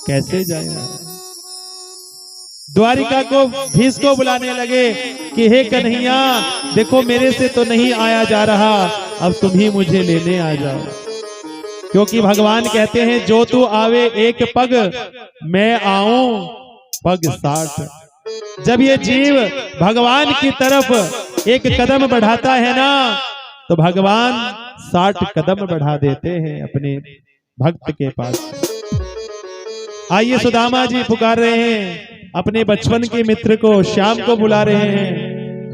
कैसे जाए? द्वारिका को भीष को बुलाने लगे कि हे कन्हैया, देखो मेरे से तो नहीं आया जा रहा, अब तुम ही मुझे लेने आ जाओ। क्योंकि भगवान कहते हैं जो तू आवे एक पग, मैं आऊं पग 60। जब ये जीव भगवान की तरफ एक कदम बढ़ाता है ना, तो भगवान 60 कदम बढ़ा देते हैं अपने भक्त के पास। आइए सुदामा जी पुकार रहे हैं अपने बचपन के मित्र को, श्याम को बुला रहे हैं,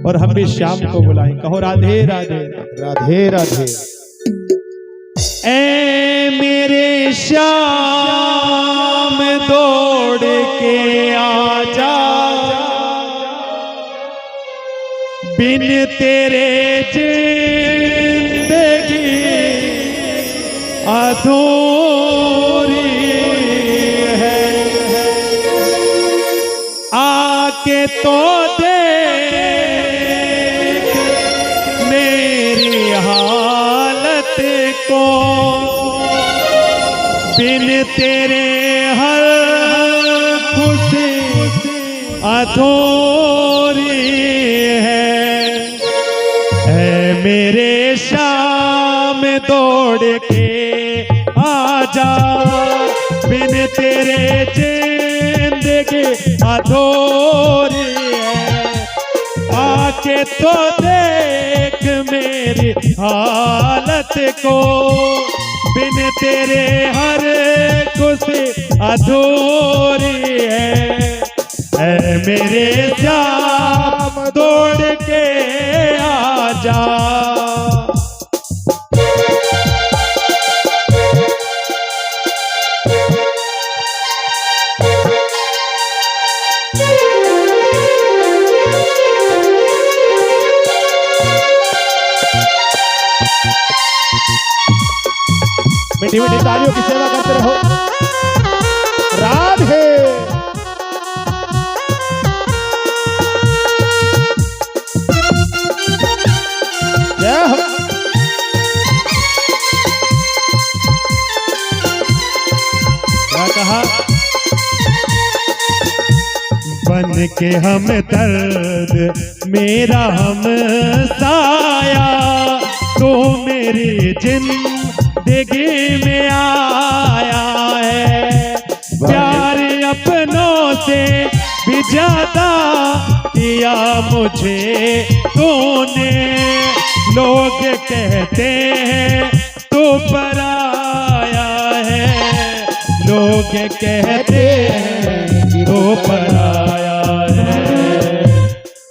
और हम भी श्याम को बुलाएं। कहो राधे राधे राधे राधे। ऐ मेरे श्याम दौड़ के आजा, बिन तेरे जिंदगी अधूरी है। आके तो देख मेरी हालत को, बिन तेरे हर खुशी अधूरी है। मेरे श्याम दौड़ के आजा, बिन तेरे जिंदगी अधूरी है। आके तो देख मेरी हालत को, बिन तेरे हर खुशी अधूरी है। मेरे श्याम दौड़ के आजा। मीठी मीठी तालियों की सेवा करते रहो। राधे। जय हो। क्या कहा? बन के हम दर्द मेरा हम साया, तो मेरी जिंदगी में आया है। प्यार अपनों से भी ज्यादा किया मुझे तूने। लोग कहते हैं तू पराया है, लोग कहते हैं तू पराया है।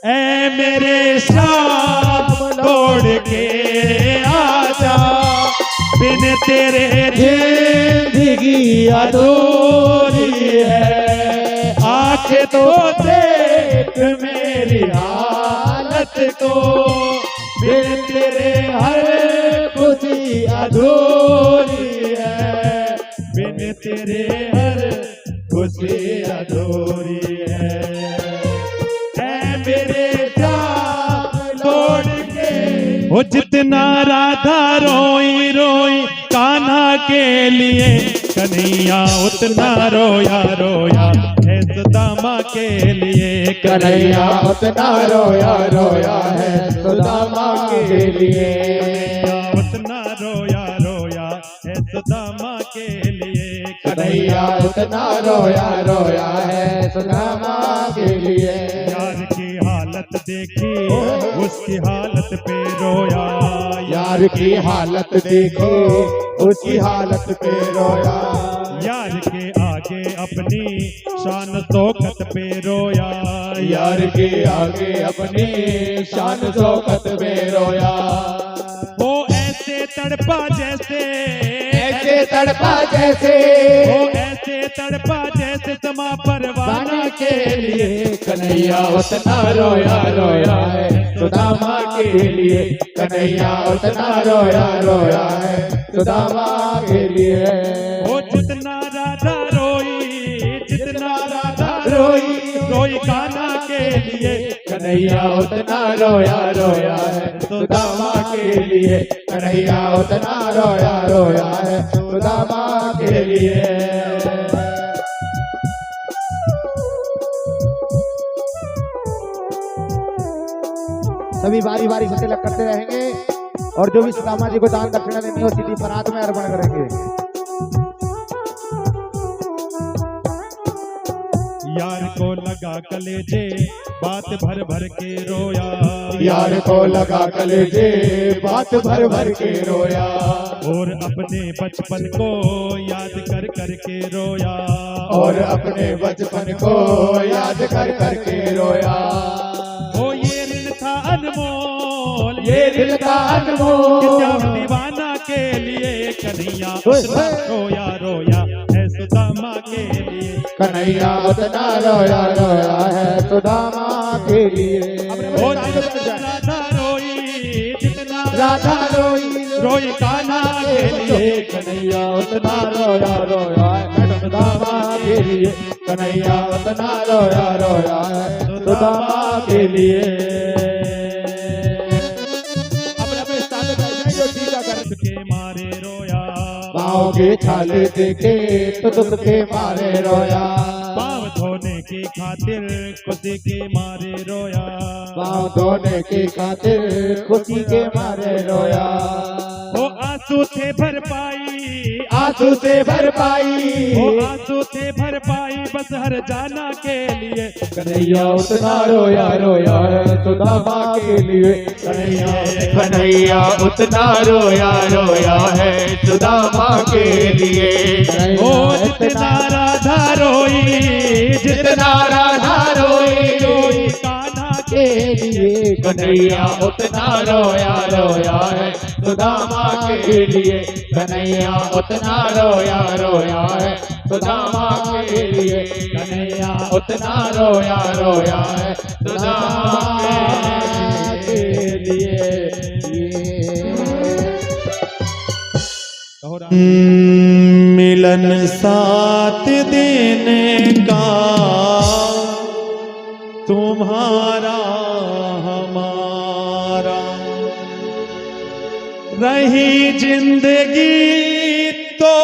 ऐ मेरे श्याम दौड़ के आजा, बिन तेरे जिंदगी अधूरी है। आके तो देख मेरी हालत को, बिन तेरे हर खुशी अधूरी है। बिन तेरे हर खुशी अधूरी है। ऐ मेरे श्याम दौड़ के, वो जितना राधा रोई रोई कान्हा के लिए, कन्हैया उतना रोया रोया है सुदामा के लिए। कन्हैया उतना रोया रोया है सुदामा के लिए। उतना रोया रोया है सुदामा के लिए। कन्हैया उतना रोया रोया है सुदामा के लिए। यार की हालत देखी उसकी हालत पे रोया, यार की हालत देखी उसकी हालत पे रोया। यार के आगे अपनी शान शौकत पे रोया, यार के आगे अपनी शान शौकत पे रोया। वो ऐसे तड़पा जैसे, ऐसे तड़पा जैसे, वो ऐसे तड़पा जैसे समा परवाना के लिए। कन्हैया उतना रोया रोया है सुदामा के लिए। कन्हैया उतना रोया रोया है सुदामा के लिए। ओ जितना राधा रोई, जितना राधा रोई, रोई कान्हा के लिए, कन्हैया उतना रोया रोया है सुदामा के लिए। कन्हैया उतना रोया रोया है सुदामा के लिए। सभी बारी बारी से तिलक करते रहेंगे और जो भी सुदामा जी को दान दक्षिणा देनी हो सीधी परात में अर्पण करेंगे। यार को लगा कलेजे बात भर भर के रोया, यार को लगा कलेजे बात भर भर के रोया। और अपने बचपन को याद कर कर के रोया, और अपने बचपन को याद कर कर के रोया। ओ ये दिल था अनमोल, ये दिल का अनमोल, क्या दीवाना के लिए, कन्हैया उतना रोया रोया है सुदामा के लिए। कन्हैया उतना रोया रोया है सुदामा के लिए। ओ जितना राधा रोई, जितना राधा रोई, रोई कान्हा के लिए, कन्हैया उतना रोया रोया है सुदामा के लिए। कन्हैया उतना रोया रोया है सुदामा के लिए। अपने अपने स्थान पे बैठ जाइए, सीधा कर के मारे रोया, पाँव के छाले देखे तो दुख के मारे रोया। पाँव धोने की खातिर खुशी के मारे रोया, पाँव धोने की खातिर खुशी के मारे रोया। वो आंसू थे भर पाई, आंसू से भर पाई, वो आंसू थे भर पाई बस हर जाना के लिए। कन्हैया उतना रोया रोया है सुदामा के लिए। कन्हैया उतना रोया रोया है सुदामा के लिए। ओ जितना राधा रोई, जितना राधा रोई, रोई कान्हा के लिए। कन्हैया उतना रोया रोया है सुदामा के लिए। कन्हैया उतना रोया रोया है सुदामा के लिए। कन्हैया उतना रोया रोया है सुदामा के लिए। मिलन साथ देने का तुम्हारा हमारा, रही जिंदगी तो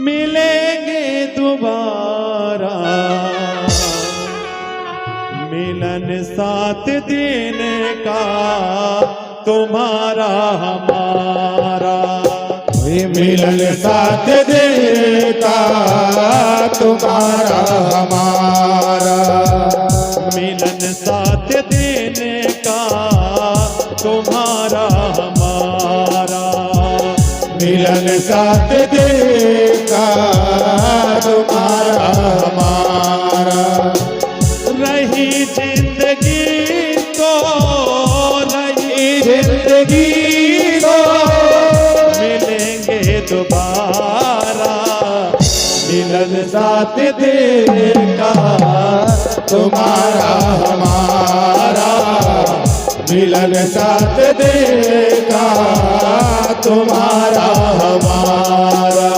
मिलेंगे दोबारा। मिलन साथ देने का तुम्हारा हमारा, मिलन साथ देगा तुम्हारा हमारा। मिलन साथ देने का तुम्हारा हमारा। मिलन साथ देगा तुम्हारा हमारा। रही जिंदगी तो, रही जिंदगी को मिलेंगे दोबारा। मिलन साथ देगा तुम्हारा हमारा। मिलन साथ देगा तुम्हारा हमारा।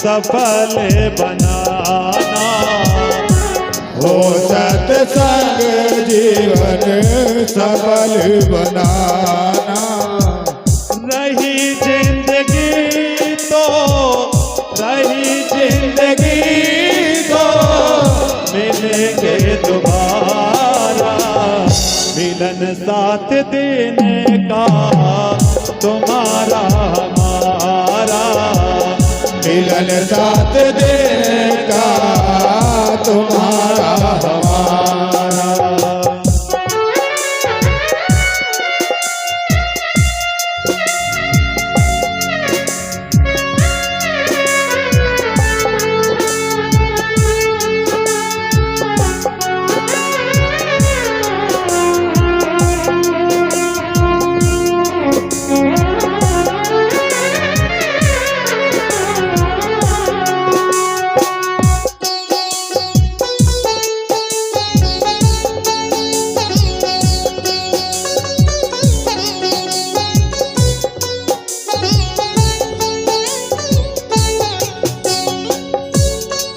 सफल बनाना। हो सत्संग जीवन सफल बनाना। रही जिंदगी तो मिलेंगे दोबारा। मिलन साथ देने का तुम्हारा हमारा। मिलन साथ देने का तुम्हारा हमारा।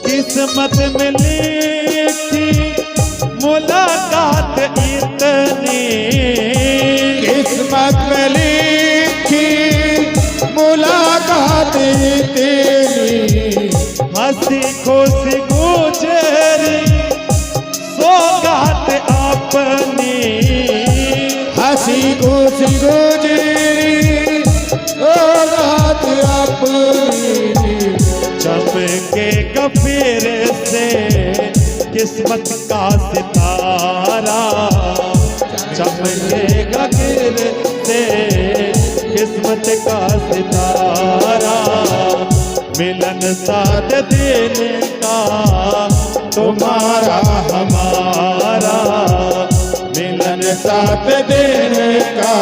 किस्मत में लिखी मुलाकात इतनी। किस्मत में लिखी मुलाकात तेरी। हंसी खुशी गुजरी सौगात अपनी। हंसी खुशी गुजरी सौगात अपनी। चमकेगा फिर से किस्मत का सितारा। चमकेगा फिर से किस्मत का सितारा। मिलन साथ देने का तुम्हारा हमारा। मिलन साथ देने का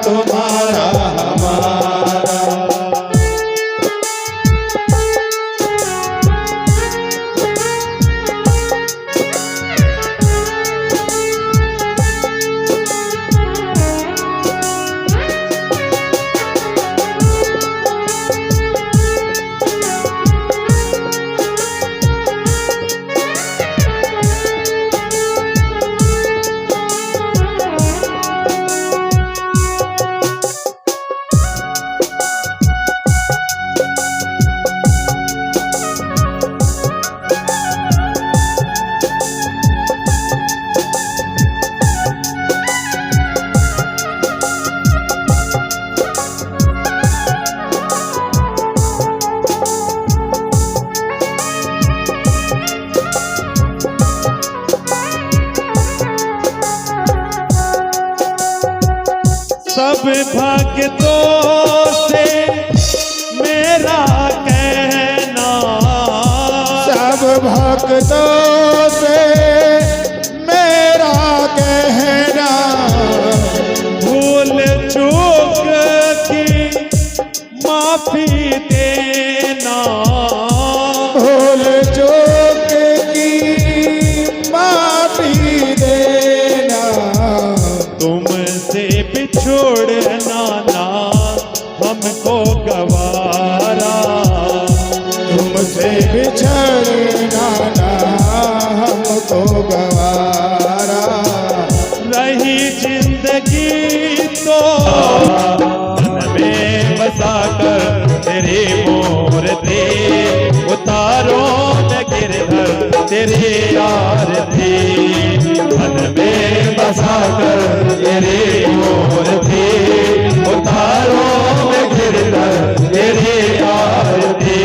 तुम्हारा हमारा। सब भक्तों से मेरा कहना। सब भक्तों से मेरा कहना। भूल चूक की माफी देना। भूल चूक की माफी देना। तुमसे बिछोड़ना ना हमको गवारा। तुमसे बिछड़ना ना हमको गवारा। रही जिंदगी तो मन में बसा कर तेरे मूर्ति। उतारो न गिरधर तेरे आरती। मन में बसा कर तेरे मूर्ति। उतारो न गिरधर तेरे आरती।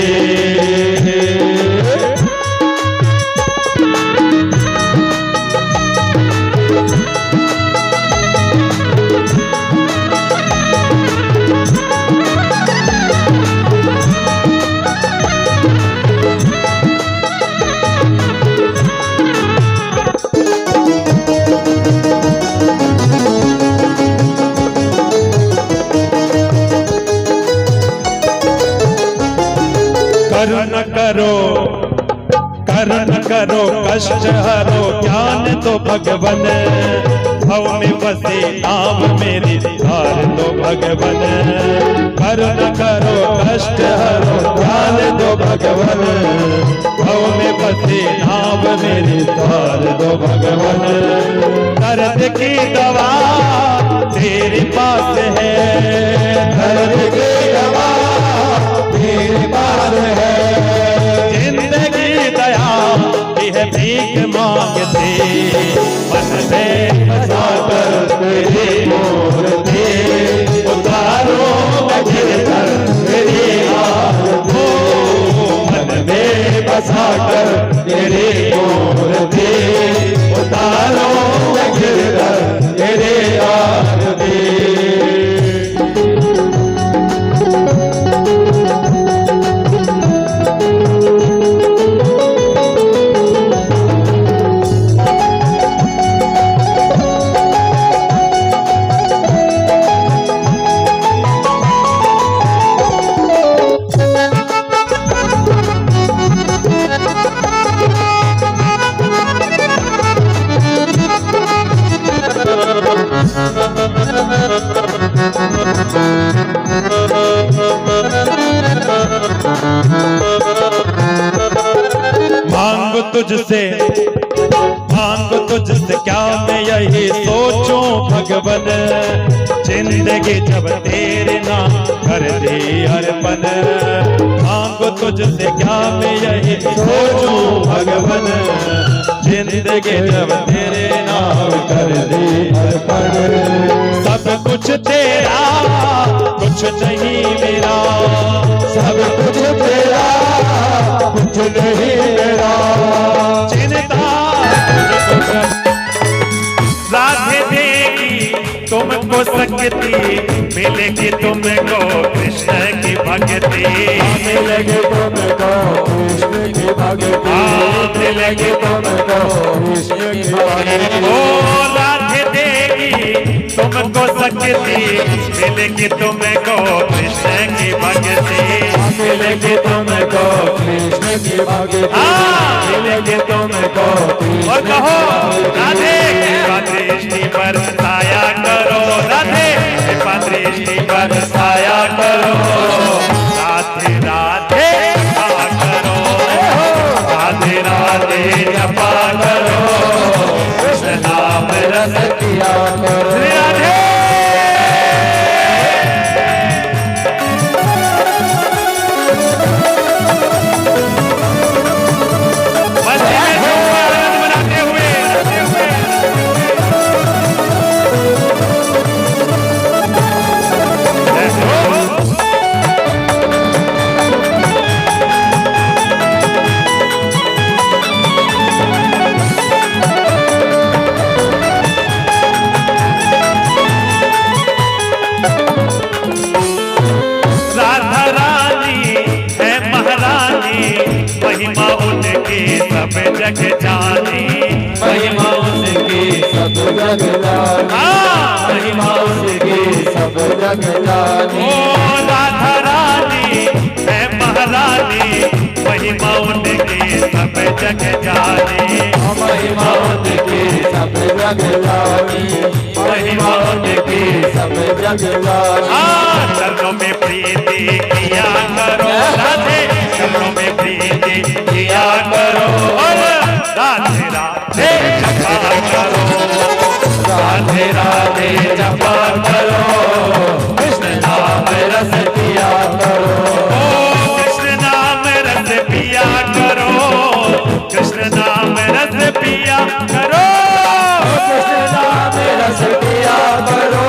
करुण करो कष्ट हरो ज्ञान दो भगवन। भव में बसे नाम मेरी धार दो भगवन। करुण करो कष्ट हरो ज्ञान दो भगवन, भव में बसे नाव मेरी तार दो भगवन। दर्द की दवा तेरे पास है, दर्द की दवा तेरे पास है, जिंदगी दया की है भीख मांगते, मन में बसा कर तेरी मूर्ति उतारो गिर कर तेरी आरती, मन में बसा कर तेरी मूर्ति उतारो गिर कर तेरी आरती। मांगो तुझसे क्या मैं यही सोचूं भगवन, जिंदगी जब तेरे नाम कर दे अर्पण। मांगो तुझसे क्या मैं यही सोचूं भगवन, जिंदगी जब तेरे नाम कर दे अर्पण। सब कुछ तेरा कुछ नहीं मेरा, सब कुछ तेरा कुछ नहीं मेरा, चिंता राधे देगी तुमको शक्ति, मिलेगी तुमको कृष्ण की भक्ति, मिलेगी तुमको कृष्ण की भक्ति, मिलेगी तुमको कृष्ण की भक्ति। ओ राधे देगी तुमको शक्ति, मिलेगी तुमको कृष्ण की भक्ति, मिलेगी तुमको कृष्ण की भक्ति, मिलेगी तुमको और कहो राधे कृपा दृष्टि बरसाया करो, राधे कृपा दृष्टि बरसाया करो, राधे राधे जपा करो, राधे राधे जपा करो, कृष्ण नाम रस किया करो। राधे महिमा उनकी सब जग जानी, महिमा उनकी सब जग जानी, महिमा उनकी सब जग जानी। ओ राधा रानी है महारानी, महिमा उनकी सब जग जानी, महिमा उनकी सब जग जानी, महिमा उनकी सब जग जानी। चरणों में प्रीति किया करो राधे, चरणों में प्रीति किया करो, और राधे राधे जपा करो, राधे राधे जपा करो, कृष्ण नाम रस पिया करो, ओ कृष्ण नाम रस पिया करो, कृष्ण नाम रस पिया करो, कृष्ण नाम रस पिया करो,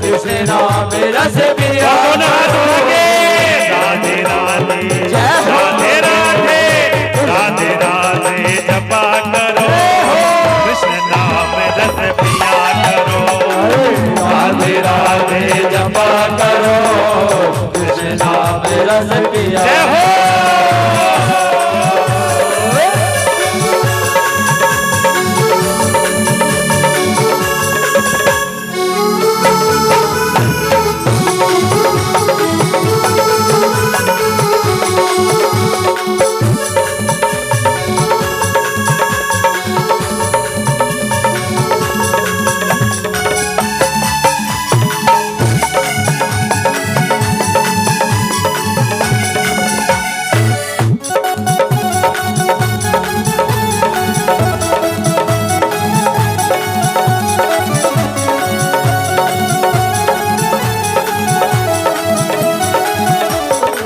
कृष्ण नाम रस पिया करो। राधे राधे राधे राधे राधे राधे जपा करो, कृष्ण नाम रस पिया करो, राधे राधे जपा करो, कृष्ण नाम रस पिया। जय हो